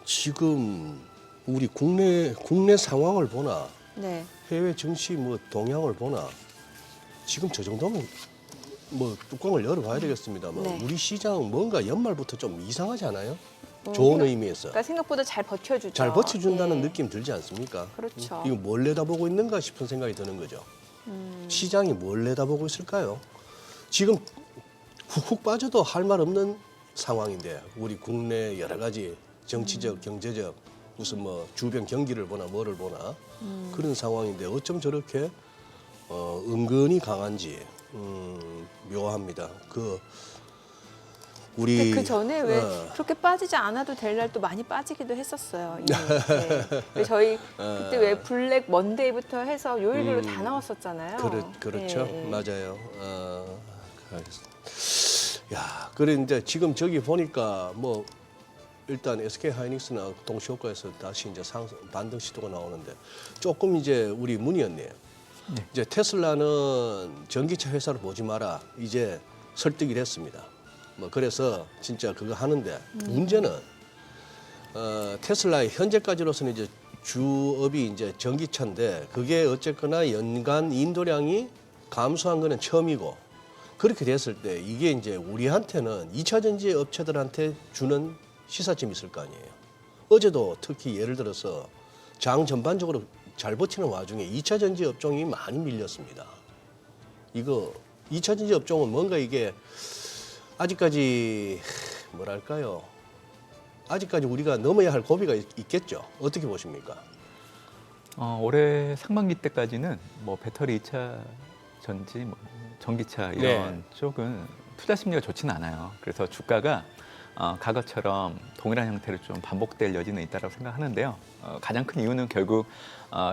지금 우리 국내 상황을 보나 네. 해외 증시 뭐 동향을 보나 지금 저 정도면 뭐 뚜껑을 열어봐야 되겠습니다만 네. 우리 시장 뭔가 연말부터 좀 이상하지 않아요? 좋은 의미에서 그러니까 생각보다 잘 버텨주죠. 잘 버텨준다는 예. 느낌 들지 않습니까? 그렇죠. 이거 뭘 내다보고 있는가 싶은 생각이 드는 거죠. 시장이 뭘 내다보고 있을까요? 지금 훅훅 빠져도 할 말 없는 상황인데 우리 국내 여러 가지 정치적, 경제적 무슨 뭐 주변 경기를 보나 뭐를 보나 그런 상황인데 어쩜 저렇게 은근히 강한지 묘합니다. 근데 그 전에 왜 어. 그렇게 빠지지 않아도 될 날 또 많이 빠지기도 했었어요. 이미. 네. 근데 저희 그때 왜 블랙 먼데이부터 해서 요일별로 다 나왔었잖아요. 그렇죠. 예, 예. 맞아요. 야, 그런데 지금 저기 보니까 뭐 일단 SK 하이닉스나 동시효과에서 다시 이제 반등 시도가 나오는데 조금 이제 우리 문 의원님 이제 테슬라는 전기차 회사로 보지 마라 이제 설득이 됐습니다. 뭐 그래서 진짜 그거 하는데 문제는 테슬라의 현재까지로서는 이제 주업이 이제 전기차인데 그게 어쨌거나 연간 인도량이 감소한 거는 처음이고 그렇게 됐을 때 이게 이제 우리한테는 2차 전지 업체들한테 주는 시사점이 있을 거 아니에요. 어제도 특히 예를 들어서 장 전반적으로 잘 버티는 와중에 2차 전지 업종이 많이 밀렸습니다. 이거 2차 전지 업종은 뭔가 이게 아직까지 뭐랄까요? 아직까지 우리가 넘어야 할 고비가 있겠죠. 어떻게 보십니까? 올해 상반기 때까지는 뭐 배터리 2차 전지, 뭐 전기차 이런 네. 쪽은 투자 심리가 좋지는 않아요. 그래서 주가가 과거처럼 동일한 형태로 좀 반복될 여지는 있다고 생각하는데요. 가장 큰 이유는 결국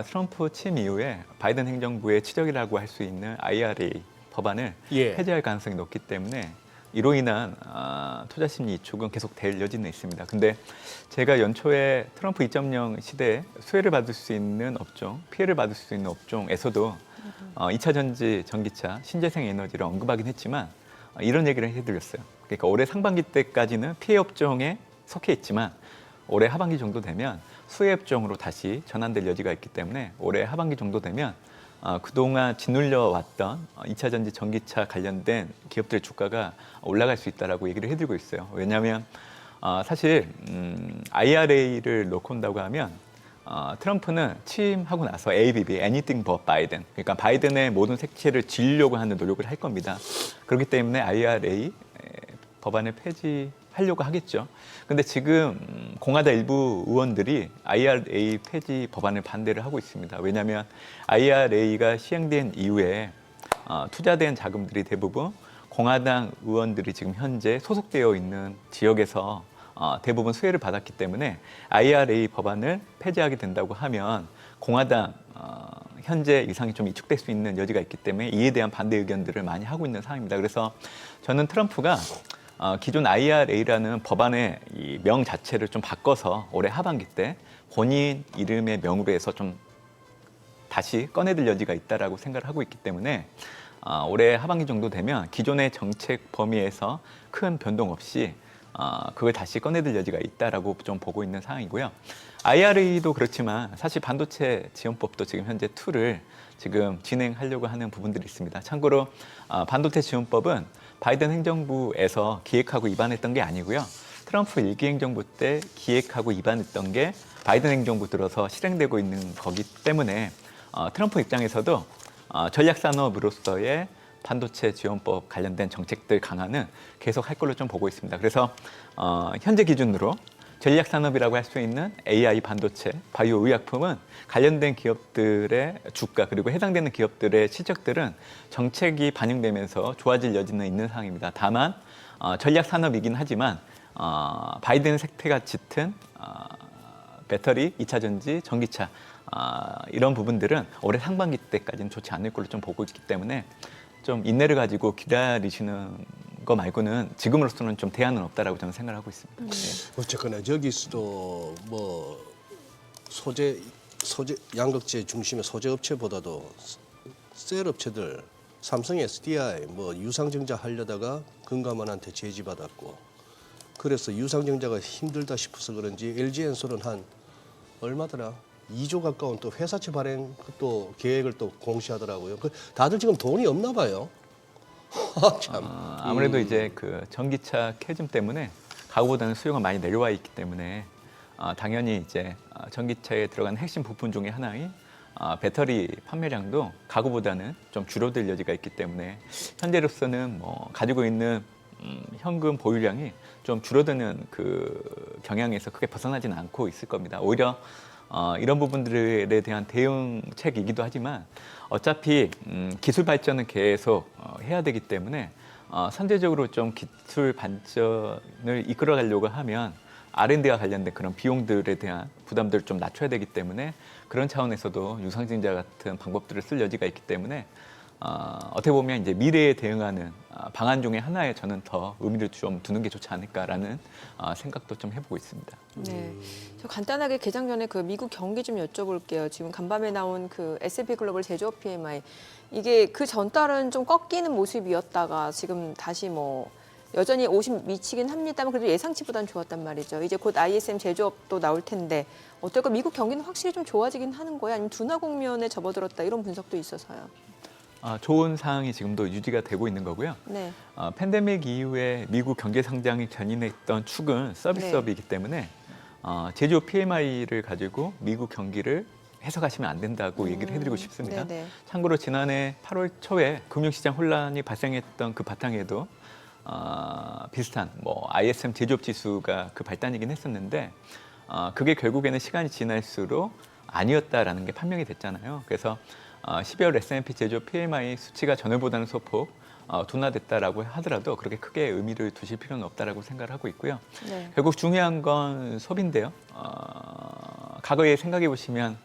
트럼프 취임 이후에 바이든 행정부의 치적이라고 할 수 있는 IRA 법안을 예. 폐지할 가능성이 높기 때문에 이로 인한 투자 심리 위축은 계속 될 여지는 있습니다. 근데 제가 연초에 트럼프 2.0 시대에 수혜를 받을 수 있는 업종, 피해를 받을 수 있는 업종에서도 2차 전지, 전기차, 신재생 에너지를 언급하긴 했지만 이런 얘기를 해드렸어요. 그러니까 올해 상반기 때까지는 피해 업종에 속해 있지만 올해 하반기 정도 되면 수혜 업종으로 다시 전환될 여지가 있기 때문에 올해 하반기 정도 되면 그동안 짓눌려 왔던 2차 전지 전기차 관련된 기업들의 주가가 올라갈 수 있다라고 얘기를 해드리고 있어요. 왜냐하면 사실 IRA를 놓고 온다고 하면 트럼프는 취임하고 나서 ABB, Anything but Biden, 그러니까 바이든의 모든 색채를 지으려고 하는 노력을 할 겁니다. 그렇기 때문에 IRA 법안을 폐지하려고 하겠죠. 근데 지금 공화당 일부 의원들이 IRA 폐지 법안을 반대를 하고 있습니다. 왜냐하면 IRA가 시행된 이후에 투자된 자금들이 대부분 공화당 의원들이 지금 현재 소속되어 있는 지역에서 대부분 수혜를 받았기 때문에 IRA 법안을 폐지하게 된다고 하면 공화당 현재 위상이 좀 위축될 수 있는 여지가 있기 때문에 이에 대한 반대 의견들을 많이 하고 있는 상황입니다. 그래서 저는 트럼프가 기존 IRA라는 법안의 이 명 자체를 좀 바꿔서 올해 하반기 때 본인 이름의 명으로 해서 좀 다시 꺼내들 여지가 있다라고 생각을 하고 있기 때문에 올해 하반기 정도 되면 기존의 정책 범위에서 큰 변동 없이 그걸 다시 꺼내들 여지가 있다라고 좀 보고 있는 상황이고요. IRA도 그렇지만 사실 반도체 지원법도 지금 현재 2를 지금 진행하려고 하는 부분들이 있습니다. 참고로 반도체 지원법은 바이든 행정부에서 기획하고 입안했던 게 아니고요. 트럼프 1기 행정부 때 기획하고 입안했던 게 바이든 행정부 들어서 실행되고 있는 거기 때문에 트럼프 입장에서도 전략산업으로서의 반도체 지원법 관련된 정책들 강화는 계속 할 걸로 좀 보고 있습니다. 그래서 현재 기준으로 전략산업이라고 할 수 있는 AI 반도체, 바이오 의약품은 관련된 기업들의 주가 그리고 해당되는 기업들의 실적들은 정책이 반영되면서 좋아질 여지는 있는 상황입니다. 다만 전략산업이긴 하지만 바이든 색태가 짙은 배터리, 2차 전지, 전기차 이런 부분들은 올해 상반기 때까지는 좋지 않을 걸로 좀 보고 있기 때문에 좀 인내를 가지고 기다리시는 거 말고는 지금으로서는 좀 대안은 없다라고 저는 생각을 하고 있습니다. 네. 어쨌거나 저기서도 뭐 소재 양극재 중심의 소재 업체보다도 셀 업체들 삼성 SDI 뭐 유상증자 하려다가 금감원한테 제지받았고 그래서 유상증자가 힘들다 싶어서 그런지 LG엔솔은 한 얼마더라? 2조 가까운 또 회사채 발행 또 계획을 또 공시하더라고요. 다들 지금 돈이 없나 봐요. 참. 아무래도 이제 그 전기차 캐즘 때문에 가구보다는 수요가 많이 내려와 있기 때문에 당연히 이제 전기차에 들어간 핵심 부품 중에 하나인 배터리 판매량도 가구보다는 좀 줄어들 여지가 있기 때문에 현재로서는 뭐 가지고 있는 현금 보유량이 좀 줄어드는 그 경향에서 크게 벗어나지는 않고 있을 겁니다. 오히려 이런 부분들에 대한 대응책이기도 하지만 어차피 기술 발전은 계속 해야 되기 때문에 선제적으로 좀 기술 발전을 이끌어가려고 하면 R&D와 관련된 그런 비용들에 대한 부담들을 좀 낮춰야 되기 때문에 그런 차원에서도 유상증자 같은 방법들을 쓸 여지가 있기 때문에 어떻게 보면 이제 미래에 대응하는 방안 중에 하나에 저는 더 의미를 좀 두는 게 좋지 않을까라는 생각도 좀 해보고 있습니다. 네, 저 간단하게 개장 전에 그 미국 경기 좀 여쭤볼게요. 지금 간밤에 나온 그 S&P 글로벌 제조업 PMI 이게 그 전달은 좀 꺾이는 모습이었다가 지금 다시 뭐 여전히 50 미치긴 합니다만 그래도 예상치보다는 좋았단 말이죠. 이제 곧 ISM 제조업도 나올 텐데 어떨까? 미국 경기는 확실히 좀 좋아지긴 하는 거예요? 아니면 둔화 국면에 접어들었다 이런 분석도 있어서요. 좋은 상황이 지금도 유지가 되고 있는 거고요. 네. 팬데믹 이후에 미국 경제 성장이 견인했던 축은 서비스업이기 때문에 제조업 PMI를 가지고 미국 경기를 해석하시면 안 된다고 얘기를 해드리고 싶습니다. 네네. 참고로 지난해 8월 초에 금융시장 혼란이 발생했던 그 바탕에도 비슷한 뭐 ISM 제조업 지수가 그 발단이긴 했었는데 그게 결국에는 시간이 지날수록 아니었다라는 게 판명이 됐잖아요. 그래서 12월 S&P 제조업 PMI 수치가 전월보다는 소폭 둔화됐다라고 하더라도 그렇게 크게 의미를 두실 필요는 없다라고 생각을 하고 있고요. 네. 결국 중요한 건 소비인데요. 과거에 생각해 보시면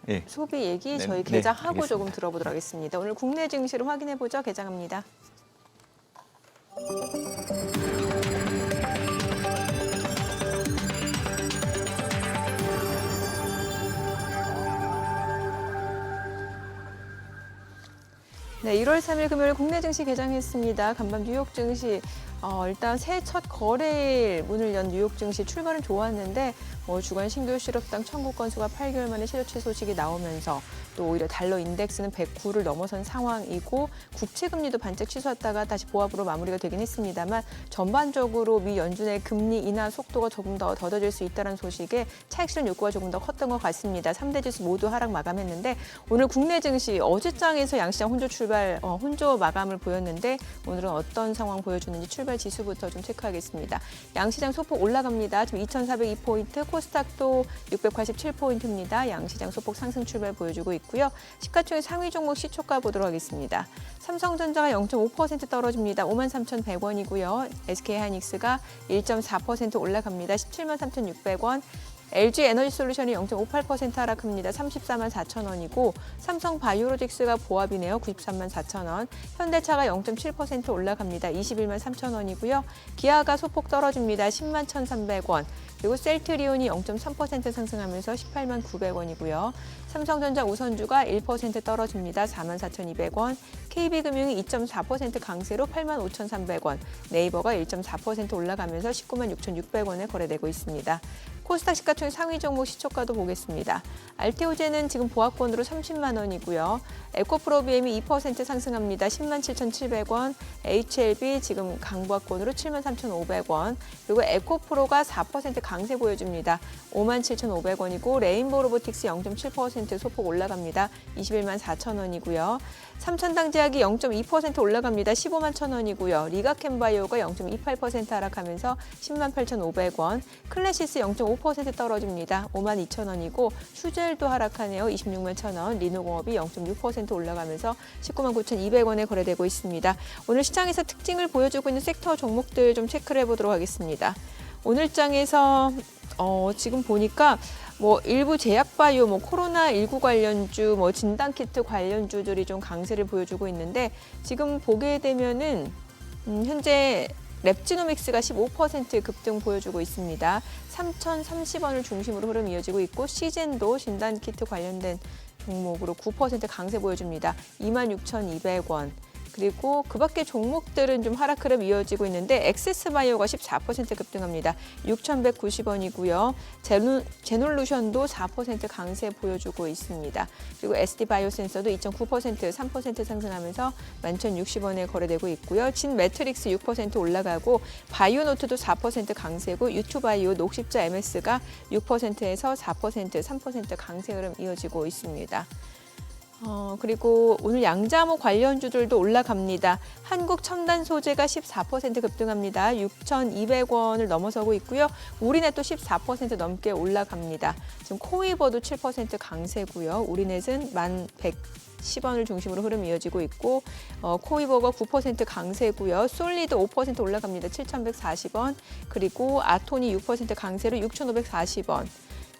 예. 소비 얘기 네, 저희 네, 개장하고 알겠습니다. 조금 들어보도록 하겠습니다. 오늘 국내 증시를 확인해 보죠. 개장합니다. 네, 1월 3일 금요일 국내 증시 개장했습니다. 간밤 뉴욕 증시 일단 새해 첫 거래일 문을 연 뉴욕 증시 출발은 좋았는데 주간 신규 실업당 청구 건수가 8개월 만에 실효치 소식이 나오면서 또 오히려 달러 인덱스는 109를 넘어선 상황이고 국채 금리도 반짝 치솟았다가 다시 보합으로 마무리가 되긴 했습니다만 전반적으로 미 연준의 금리 인하 속도가 조금 더 더뎌질 수 있다는 소식에 차익 실현 욕구가 조금 더 컸던 것 같습니다. 3대 지수 모두 하락 마감했는데 오늘 국내 증시 어제장에서 양시장 혼조 마감을 보였는데 오늘은 어떤 상황 보여주는지 출발 지수부터 좀 체크하겠습니다. 양시장 소폭 올라갑니다. 지금 2,402포인트, 코스닥도 687포인트입니다. 양시장 소폭 상승 출발 보여주고 있고요. 시가총액 상위 종목 시초가 보도록 하겠습니다. 삼성전자가 0.5% 떨어집니다. 53,100원이고요. SK하이닉스가 1.4% 올라갑니다. 173,600원. LG 에너지솔루션이 0.58% 하락합니다. 34만 4천 원이고 삼성 바이오로직스가 보합이네요. 93만 4천 원. 현대차가 0.7% 올라갑니다. 21만 3천 원이고요. 기아가 소폭 떨어집니다. 10만 1,300원. 그리고 셀트리온이 0.3% 상승하면서 18만 900원이고요. 삼성전자 우선주가 1% 떨어집니다. 4만 4,200원. KB금융이 2.4% 강세로 8만 5,300원. 네이버가 1.4% 올라가면서 19만 6,600원에 거래되고 있습니다. 코스닥 시가총액 상위 종목 시초가도 보겠습니다. 알테오제는 지금 보합권으로 30만 원이고요. 에코프로비엠이 2% 상승합니다. 10만 7,700원. HLB 지금 강보합권으로 7만 3,500원. 그리고 에코프로가 4% 강세 보여줍니다. 5만 7,500원이고 레인보우 로보틱스 0.7% 소폭 올라갑니다. 21만 4천 원이고요. 삼천당제약이 0.2% 올라갑니다. 15만 1천 원이고요. 리가캠바이오가 0.28% 하락하면서 10만 8,500원. 클래시스 0.5% 떨어집니다. 5만 2천 원이고 슈젤도 하락하네요. 26만 1천 원. 리노공업이 0.6% 올라가면서 19만 9,200원에 거래되고 있습니다. 오늘 시장에서 특징을 보여주고 있는 섹터 종목들 좀 체크를 해보도록 하겠습니다. 오늘 장에서 지금 보니까 일부 제약바이오, 코로나19 관련주, 진단키트 관련주들이 좀 강세를 보여주고 있는데 지금 보게 되면은 현재 랩지노믹스가 15% 급등 보여주고 있습니다. 3,030원을 중심으로 흐름이 이어지고 있고 시젠도 진단키트 관련된 종목으로 9% 강세 보여줍니다. 26,200원. 그리고 그 밖에 종목들은 좀 하락 흐름 이어지고 있는데 엑세스바이오가 14% 급등합니다. 6,190원이고요. 제놀루션도 4% 강세 보여주고 있습니다. 그리고 SD바이오센서도 2.9% 3% 상승하면서 11,060원에 거래되고 있고요. 진매트릭스 6% 올라가고 바이오노트도 4% 강세고 유투바이오, 녹십자 MS가 6%에서 4%, 3% 강세 흐름 이어지고 있습니다. 그리고 오늘 양자모 관련주들도 올라갑니다. 한국 첨단 소재가 14% 급등합니다. 6,200원을 넘어서고 있고요. 우리넷 또 14% 넘게 올라갑니다. 지금 코이버도 7% 강세고요. 우리넷은 1,110원을 중심으로 흐름이 이어지고 있고 코이버가 9% 강세고요. 솔리드 5% 올라갑니다. 7,140원. 그리고 아톤이 6% 강세로 6,540원.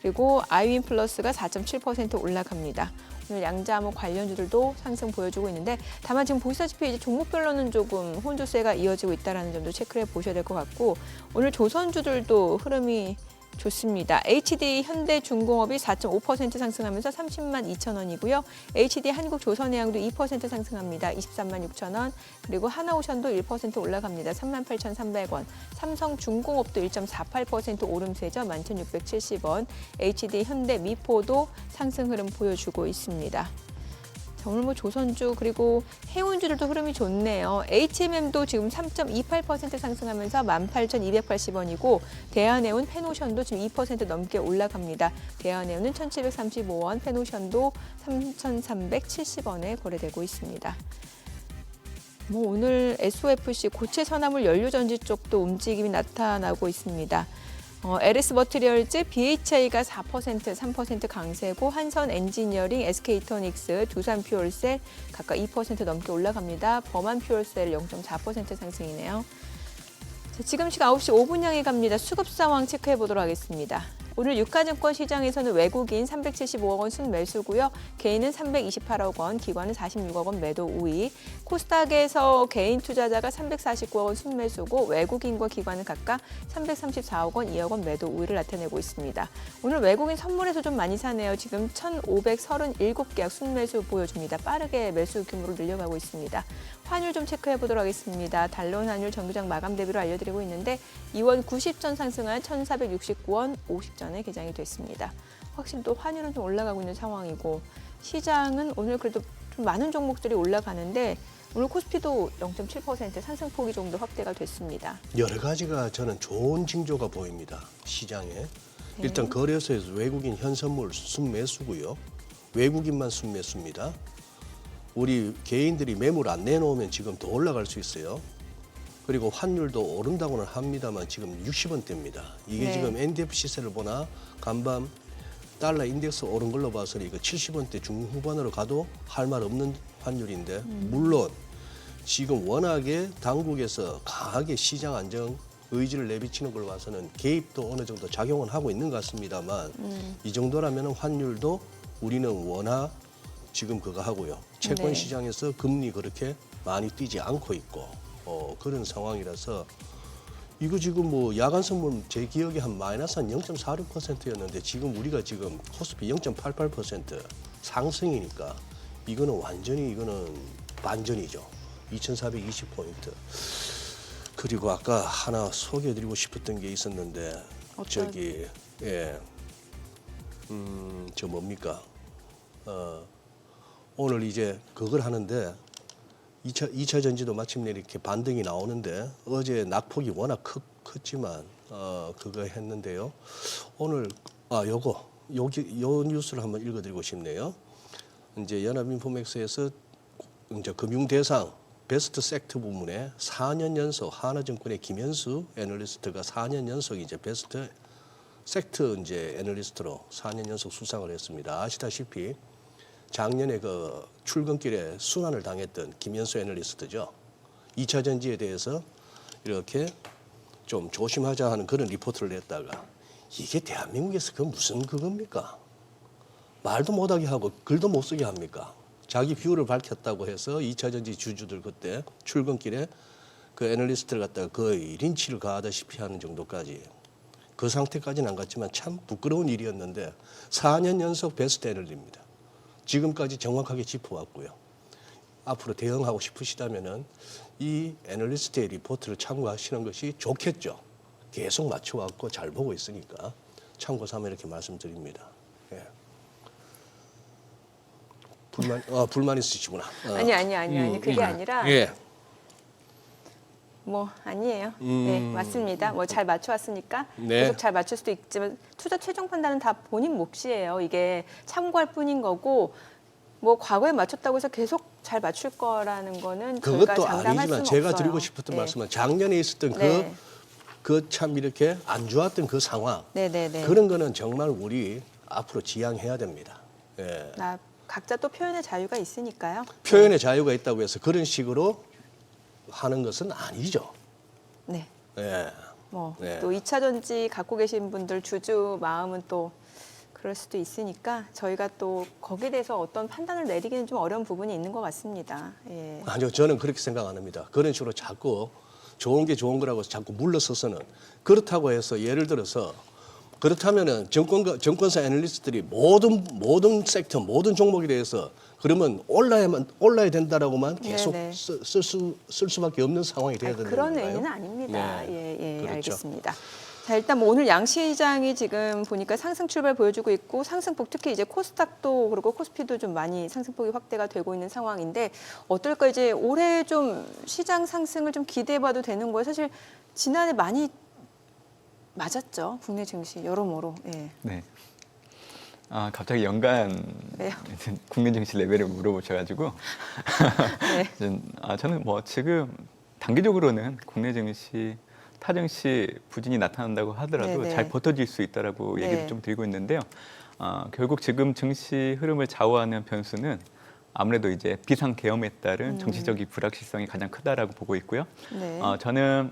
그리고 아이윈 플러스가 4.7% 올라갑니다. 오늘 양자모 관련주들도 상승 보여주고 있는데 다만 지금 보시다시피 이제 종목별로는 조금 혼조세가 이어지고 있다는 점도 체크해 보셔야 될 것 같고 오늘 조선주들도 흐름이 좋습니다. HD 현대중공업이 4.5% 상승하면서 30만 2천 원이고요. HD 한국조선해양도 2% 상승합니다. 23만 6천 원. 그리고 하나오션도 1% 올라갑니다. 3만 8,300원. 삼성중공업도 1.48% 오름세죠. 11,670원. HD 현대미포도 상승 흐름 보여주고 있습니다. 오늘 뭐 조선주 그리고 해운주들도 흐름이 좋네요. HMM도 지금 3.28% 상승하면서 18,280원이고 대한해운 페노션도 지금 2% 넘게 올라갑니다. 대한해운은 1,735원, 페노션도 3,370원에 거래되고 있습니다. 뭐 오늘 SOFC 고체 산화물 연료 전지 쪽도 움직임이 나타나고 있습니다. LS 머티리얼즈, BHI가 4%, 3% 강세고 한선 엔지니어링, SK이터닉스, 두산 퓨얼셀 각각 2% 넘게 올라갑니다. 범한 퓨얼셀 0.4% 상승이네요. 자, 지금 시각 9시 5분 향해 갑니다. 수급 상황 체크해 보도록 하겠습니다. 오늘 유가증권 시장에서는 외국인 375억 원 순매수고요. 개인은 328억 원, 기관은 46억 원 매도 우위. 코스닥에서 개인 투자자가 349억 원 순매수고 외국인과 기관은 각각 334억 원, 2억 원 매도 우위를 나타내고 있습니다. 오늘 외국인 선물에서 좀 많이 사네요. 지금 1,537계약 순매수 보여줍니다. 빠르게 매수 규모를 늘려가고 있습니다. 환율 좀 체크해 보도록 하겠습니다. 달러 환율 정규장 마감 대비로 알려드리고 있는데 2원 90전 상승한 1,469원 50전에 개장이 됐습니다. 확실히 또 환율은 좀 올라가고 있는 상황이고 시장은 오늘 그래도 좀 많은 종목들이 올라가는데 오늘 코스피도 0.7% 상승폭이 좀 더 확대가 됐습니다. 여러 가지가 저는 좋은 징조가 보입니다. 시장에. 일단 거래소에서 외국인 현선물 순매수고요. 외국인만 순매수입니다. 우리 개인들이 매물 안 내놓으면 지금 더 올라갈 수 있어요. 그리고 환율도 오른다고는 합니다만 지금 60원대입니다. 이게 네. 지금 NDF 시세를 보나 간밤 달러 인덱스 오른 걸로 봐서 이거 70원대 중후반으로 가도 할 말 없는 환율인데 물론 지금 워낙에 당국에서 강하게 시장 안정 의지를 내비치는 걸 봐서는 개입도 어느 정도 작용은 하고 있는 것 같습니다만 이 정도라면 환율도 우리는 워낙 지금 그거 하고요. 채권 네. 시장에서 금리 그렇게 많이 뛰지 않고 있고 그런 상황이라서 이거 지금 뭐 야간 선물 제 기억에 한 마이너스 한 0.46%였는데 지금 우리가 지금 코스피 0.88% 상승이니까 이거는 완전히 이거는 반전이죠. 2,420포인트. 그리고 아까 하나 소개해드리고 싶었던 게 있었는데 저기 저 뭡니까? 오늘 이제 그걸 하는데 2차 전지도 마침내 이렇게 반등이 나오는데 어제 낙폭이 워낙 컸지만 그거 했는데요. 오늘 요 뉴스를 한번 읽어드리고 싶네요. 이제 연합인포맥스에서 이제 금융대상 베스트 섹터 부문에 4년 연속 하나증권의 김현수 애널리스트가 4년 연속 이제 베스트 섹터 이제 애널리스트로 4년 연속 수상을 했습니다. 아시다시피 작년에 그 출근길에 순환을 당했던 김현수 애널리스트죠. 2차 전지에 대해서 이렇게 좀 조심하자 하는 그런 리포트를 냈다가 이게 대한민국에서 그 무슨 그겁니까? 말도 못하게 하고 글도 못 쓰게 합니까? 자기 뷰를 밝혔다고 해서 2차 전지 주주들 그때 출근길에 그 애널리스트를 갖다가 거의 린치를 가하다시피 하는 정도까지 그 상태까지는 안 갔지만 참 부끄러운 일이었는데 4년 연속 베스트 애널리입니다. 지금까지 정확하게 짚어왔고요. 앞으로 대응하고 싶으시다면은 이 애널리스트의 리포트를 참고하시는 것이 좋겠죠. 계속 맞춰왔고 잘 보고 있으니까 참고 삼아 이렇게 말씀드립니다. 예. 불만 있으시구나. 아니 그게 아니라 예. 뭐 아니에요. 네, 맞습니다. 뭐 잘 맞춰왔으니까 네. 계속 잘 맞출 수도 있지만 투자 최종 판단은 다 본인 몫이에요. 이게 참고할 뿐인 거고 뭐 과거에 맞췄다고 해서 계속 잘 맞출 거라는 거는 저희가 그것도 장담할 아니지만 수는 제가 없어요. 드리고 싶었던 네. 말씀은 작년에 있었던 네. 그 참 이렇게 안 좋았던 그 상황 네네네. 그런 거는 정말 우리 앞으로 지양해야 됩니다. 예. 각자 또 표현의 자유가 있으니까요. 표현의 자유가 있다고 해서 그런 식으로 하는 것은 아니죠. 네. 예. 뭐 네. 또 2차 전지 갖고 계신 분들 주주 마음은 또 그럴 수도 있으니까 저희가 또 거기에 대해서 어떤 판단을 내리기는 좀 어려운 부분이 있는 것 같습니다. 예. 아니요, 저는 그렇게 생각 안 합니다. 그런 식으로 자꾸 좋은 게 좋은 거라고 자꾸 물러서서는 그렇다고 해서 예를 들어서 그렇다면은 정권사 애널리스트들이 모든 섹터 모든 종목에 대해서 그러면 올라야 된다라고만 계속 네네. 쓸 수밖에 없는 상황이 돼야 된다는 그런 건가요? 의미는 아닙니다. 네. 예, 그렇죠. 알겠습니다. 자, 일단 뭐 오늘 양시장이 지금 보니까 상승 출발 보여주고 있고 상승폭 특히 이제 코스닥도 그리고 코스피도 좀 많이 상승폭이 확대가 되고 있는 상황인데 어떨까 이제 올해 좀 시장 상승을 좀 기대해봐도 되는 거예요. 사실 지난해 많이 맞았죠. 국내 증시 여러모로. 예. 네. 갑자기 연간 왜요? 국내 증시 레벨을 물어보셔가지고 네. 저는 뭐 지금 단기적으로는 국내 증시, 타 증시 부진이 나타난다고 하더라도 네네. 잘 버텨질 수 있다라고 네. 얘기를 좀 드리고 있는데요. 결국 지금 증시 흐름을 좌우하는 변수는 아무래도 이제 비상 계엄에 따른 정치적인 불확실성이 가장 크다라고 보고 있고요. 네. 저는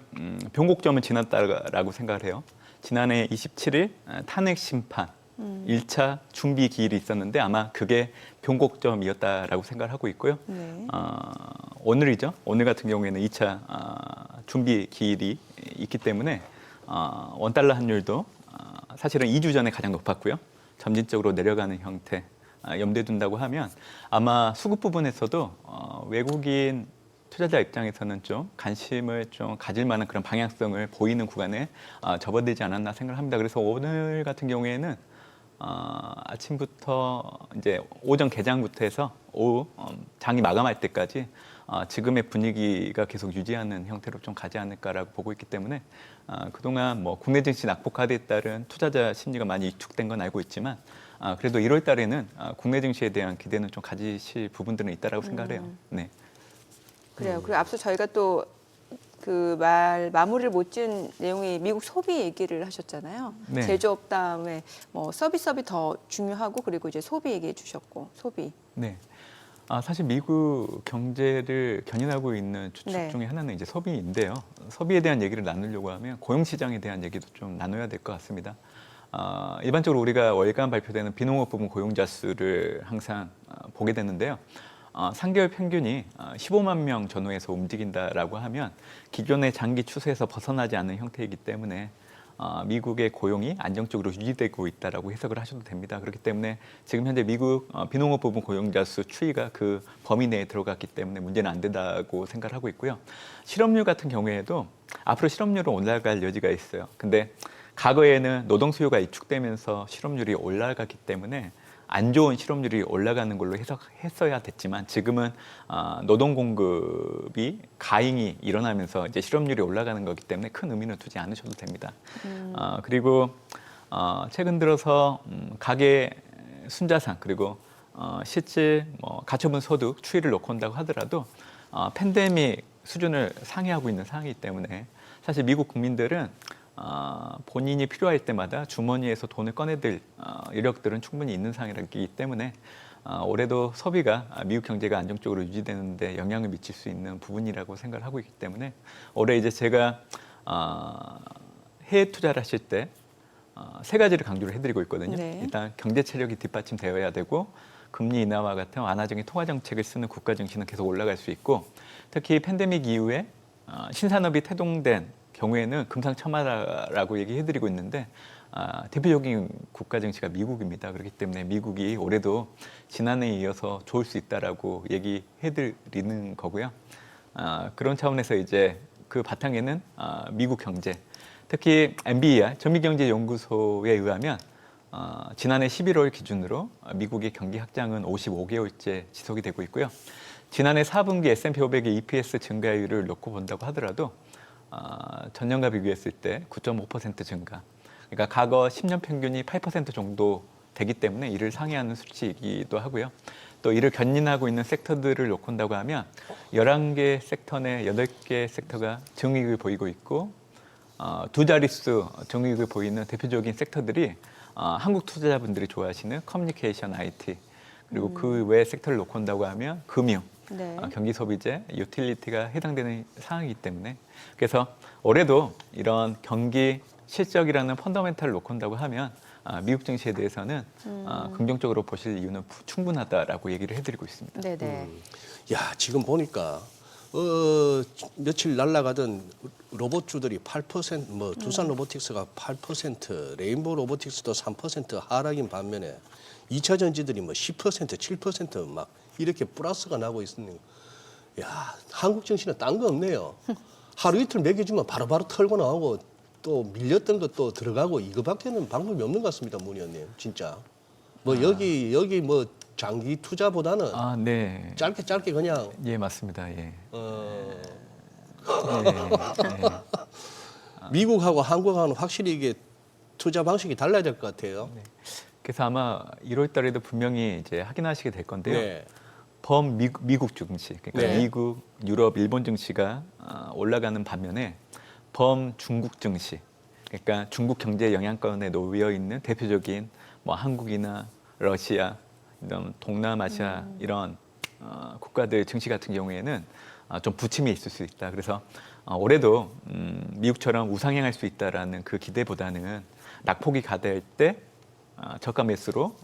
변곡점은 지났다라고 생각을 해요. 지난해 27일 탄핵 심판 1차 준비 기일이 있었는데 아마 그게 변곡점이었다라고 생각을 하고 있고요. 네. 오늘이죠. 오늘 같은 경우에는 2차 준비 기일이 있기 때문에 원달러 환율도 사실은 2주 전에 가장 높았고요. 점진적으로 내려가는 형태 염두에 둔다고 하면 아마 수급 부분에서도 외국인 투자자 입장에서는 좀 관심을 좀 가질 만한 그런 방향성을 보이는 구간에 접어들지 않았나 생각을 합니다. 그래서 오늘 같은 경우에는 아침부터 이제 오전 개장부터 해서 오후 장이 마감할 때까지 지금의 분위기가 계속 유지하는 형태로 좀 가지 않을까라고 보고 있기 때문에 그동안 뭐 국내 증시 낙폭화에 따른 투자자 심리가 많이 위축된 건 알고 있지만 그래도 1월 달에는 국내 증시에 대한 기대는 좀 가지실 부분들은 있다라고 생각을 해요. 네. 그래요. 그리고 앞서 저희가 또 그 마무리를 못 지은 내용이 미국 소비 얘기를 하셨잖아요. 네. 제조업 다음에 뭐 서비스업이 더 중요하고 그리고 이제 소비 얘기해 주셨고 소비. 네. 사실 미국 경제를 견인하고 있는 주축 네. 중에 하나는 이제 소비인데요. 소비에 대한 얘기를 나누려고 하면 고용 시장에 대한 얘기도 좀 나눠야 될 것 같습니다. 일반적으로 우리가 월간 발표되는 비농업 부분 고용자 수를 항상 보게 되는데요. 3개월 평균이 15만 명 전후에서 움직인다라고 하면 기존의 장기 추세에서 벗어나지 않는 형태이기 때문에 미국의 고용이 안정적으로 유지되고 있다라고 해석을 하셔도 됩니다. 그렇기 때문에 지금 현재 미국 비농업 부분 고용자 수 추이가 그 범위 내에 들어갔기 때문에 문제는 안 된다고 생각을 하고 있고요. 실업률 같은 경우에도 앞으로 실업률은 올라갈 여지가 있어요. 근데 과거에는 노동 수요가 위축되면서 실업률이 올라갔기 때문에 안 좋은 실업률이 올라가는 걸로 해석했어야 됐지만 지금은 노동 공급이 가잉이 일어나면서 이제 실업률이 올라가는 거기 때문에 큰 의미는 두지 않으셔도 됩니다. 그리고 최근 들어서 가계 순자산 그리고 실질 가처분 소득 추이를 놓고 온다고 하더라도 팬데믹 수준을 상회하고 있는 상황이기 때문에 사실 미국 국민들은 본인이 필요할 때마다 주머니에서 돈을 꺼내들 이력들은 충분히 있는 상황이기 때문에 올해도 소비가 미국 경제가 안정적으로 유지되는데 영향을 미칠 수 있는 부분이라고 생각을 하고 있기 때문에 올해 이제 제가 해외 투자를 하실 때 세 가지를 강조를 해드리고 있거든요. 네. 일단 경제 체력이 뒷받침되어야 되고 금리 인하와 같은 완화적인 통화 정책을 쓰는 국가 증시는 계속 올라갈 수 있고 특히 팬데믹 이후에 신산업이 태동된 경우에는 금상첨화라고 얘기해드리고 있는데 대표적인 국가 증시가 미국입니다. 그렇기 때문에 미국이 올해도 지난해에 이어서 좋을 수 있다라고 얘기해드리는 거고요. 그런 차원에서 이제 그 바탕에는 미국 경제, 특히 NBER 전미경제연구소에 의하면 지난해 11월 기준으로 미국의 경기 확장은 55개월째 지속이 되고 있고요. 지난해 4분기 S&P 500의 EPS 증가율을 놓고 본다고 하더라도 전년과 비교했을 때 9.5% 증가. 그러니까 과거 10년 평균이 8% 정도 되기 때문에 이를 상회하는 수치이기도 하고요. 또 이를 견인하고 있는 섹터들을 놓고 본다고 하면 11개 섹터 내 8개 섹터가 증이익을 보이고 있고 두 자릿수 증이익을 보이는 대표적인 섹터들이 한국 투자자분들이 좋아하시는 커뮤니케이션, IT 그리고 그 외 섹터를 놓고 본다고 하면 금융, 네. 경기 소비재, 유틸리티가 해당되는 상황이기 때문에 그래서 올해도 이런 경기 실적이라는 펀더멘탈을 놓고 본다고 하면 미국 증시에 대해서는 긍정적으로 보실 이유는 충분하다라고 얘기를 해드리고 있습니다. 네네. 야, 지금 보니까 며칠 날아가던 로봇주들이 8%, 뭐 두산 로보틱스가 8%, 레인보우 로보틱스도 3% 하락인 반면에 2차 전지들이 뭐 10%, 7%막 이렇게 플러스가 나고 있으니, 야, 한국 증시는 딴 거 없네요. 하루 이틀 매겨주면 바로바로 털고 나오고 또 밀렸던 것도 들어가고 이거밖에는 방법이 없는 것 같습니다, 문 의원님. 진짜. 뭐 여기 뭐 장기 투자보다는 네. 짧게 그냥 예, 맞습니다. 예. 미국하고 한국하고는 확실히 이게 투자 방식이 달라야 될 것 같아요. 그래서 아마 1월 달에도 분명히 이제 확인하시게 될 건데요. 네. 미국 증시, 그러니까 네. 미국, 유럽, 일본 증시가 올라가는 반면에 중국 증시, 그러니까 중국 경제 영향권에 놓여 있는 대표적인 뭐 한국이나 러시아, 이런 동남아시아 이런 국가들 증시 같은 경우에는 좀 부침이 있을 수 있다. 그래서 올해도 미국처럼 우상향할 수 있다라는 그 기대보다는 낙폭이 가될 때 저가 매수로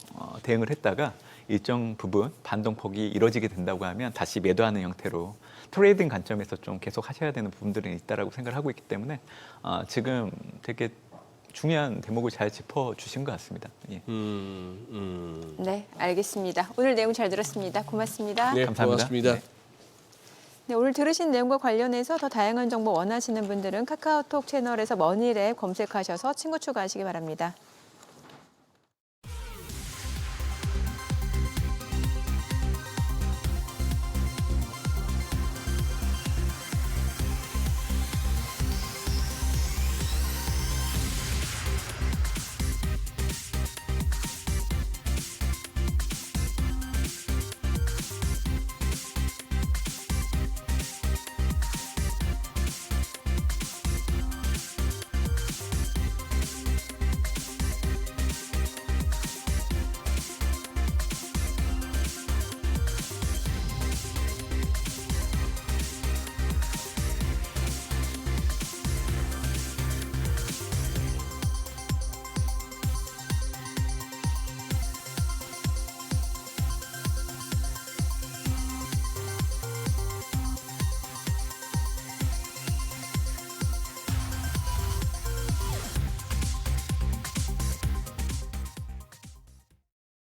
대응을 했다가 일정 부분 반동폭이 이뤄지게 된다고 하면 다시 매도하는 형태로 트레이딩 관점에서 좀 계속 하셔야 되는 부분들이 있다라고 생각을 하고 있기 때문에 지금 되게 중요한 대목을 잘 짚어주신 것 같습니다. 예. 네, 알겠습니다. 오늘 내용 잘 들었습니다. 고맙습니다. 네, 감사합니다. 고맙습니다. 네. 네, 오늘 들으신 내용과 관련해서 더 다양한 정보 원하시는 분들은 카카오톡 채널에서 머니랩 검색하셔서 친구 추가하시기 바랍니다.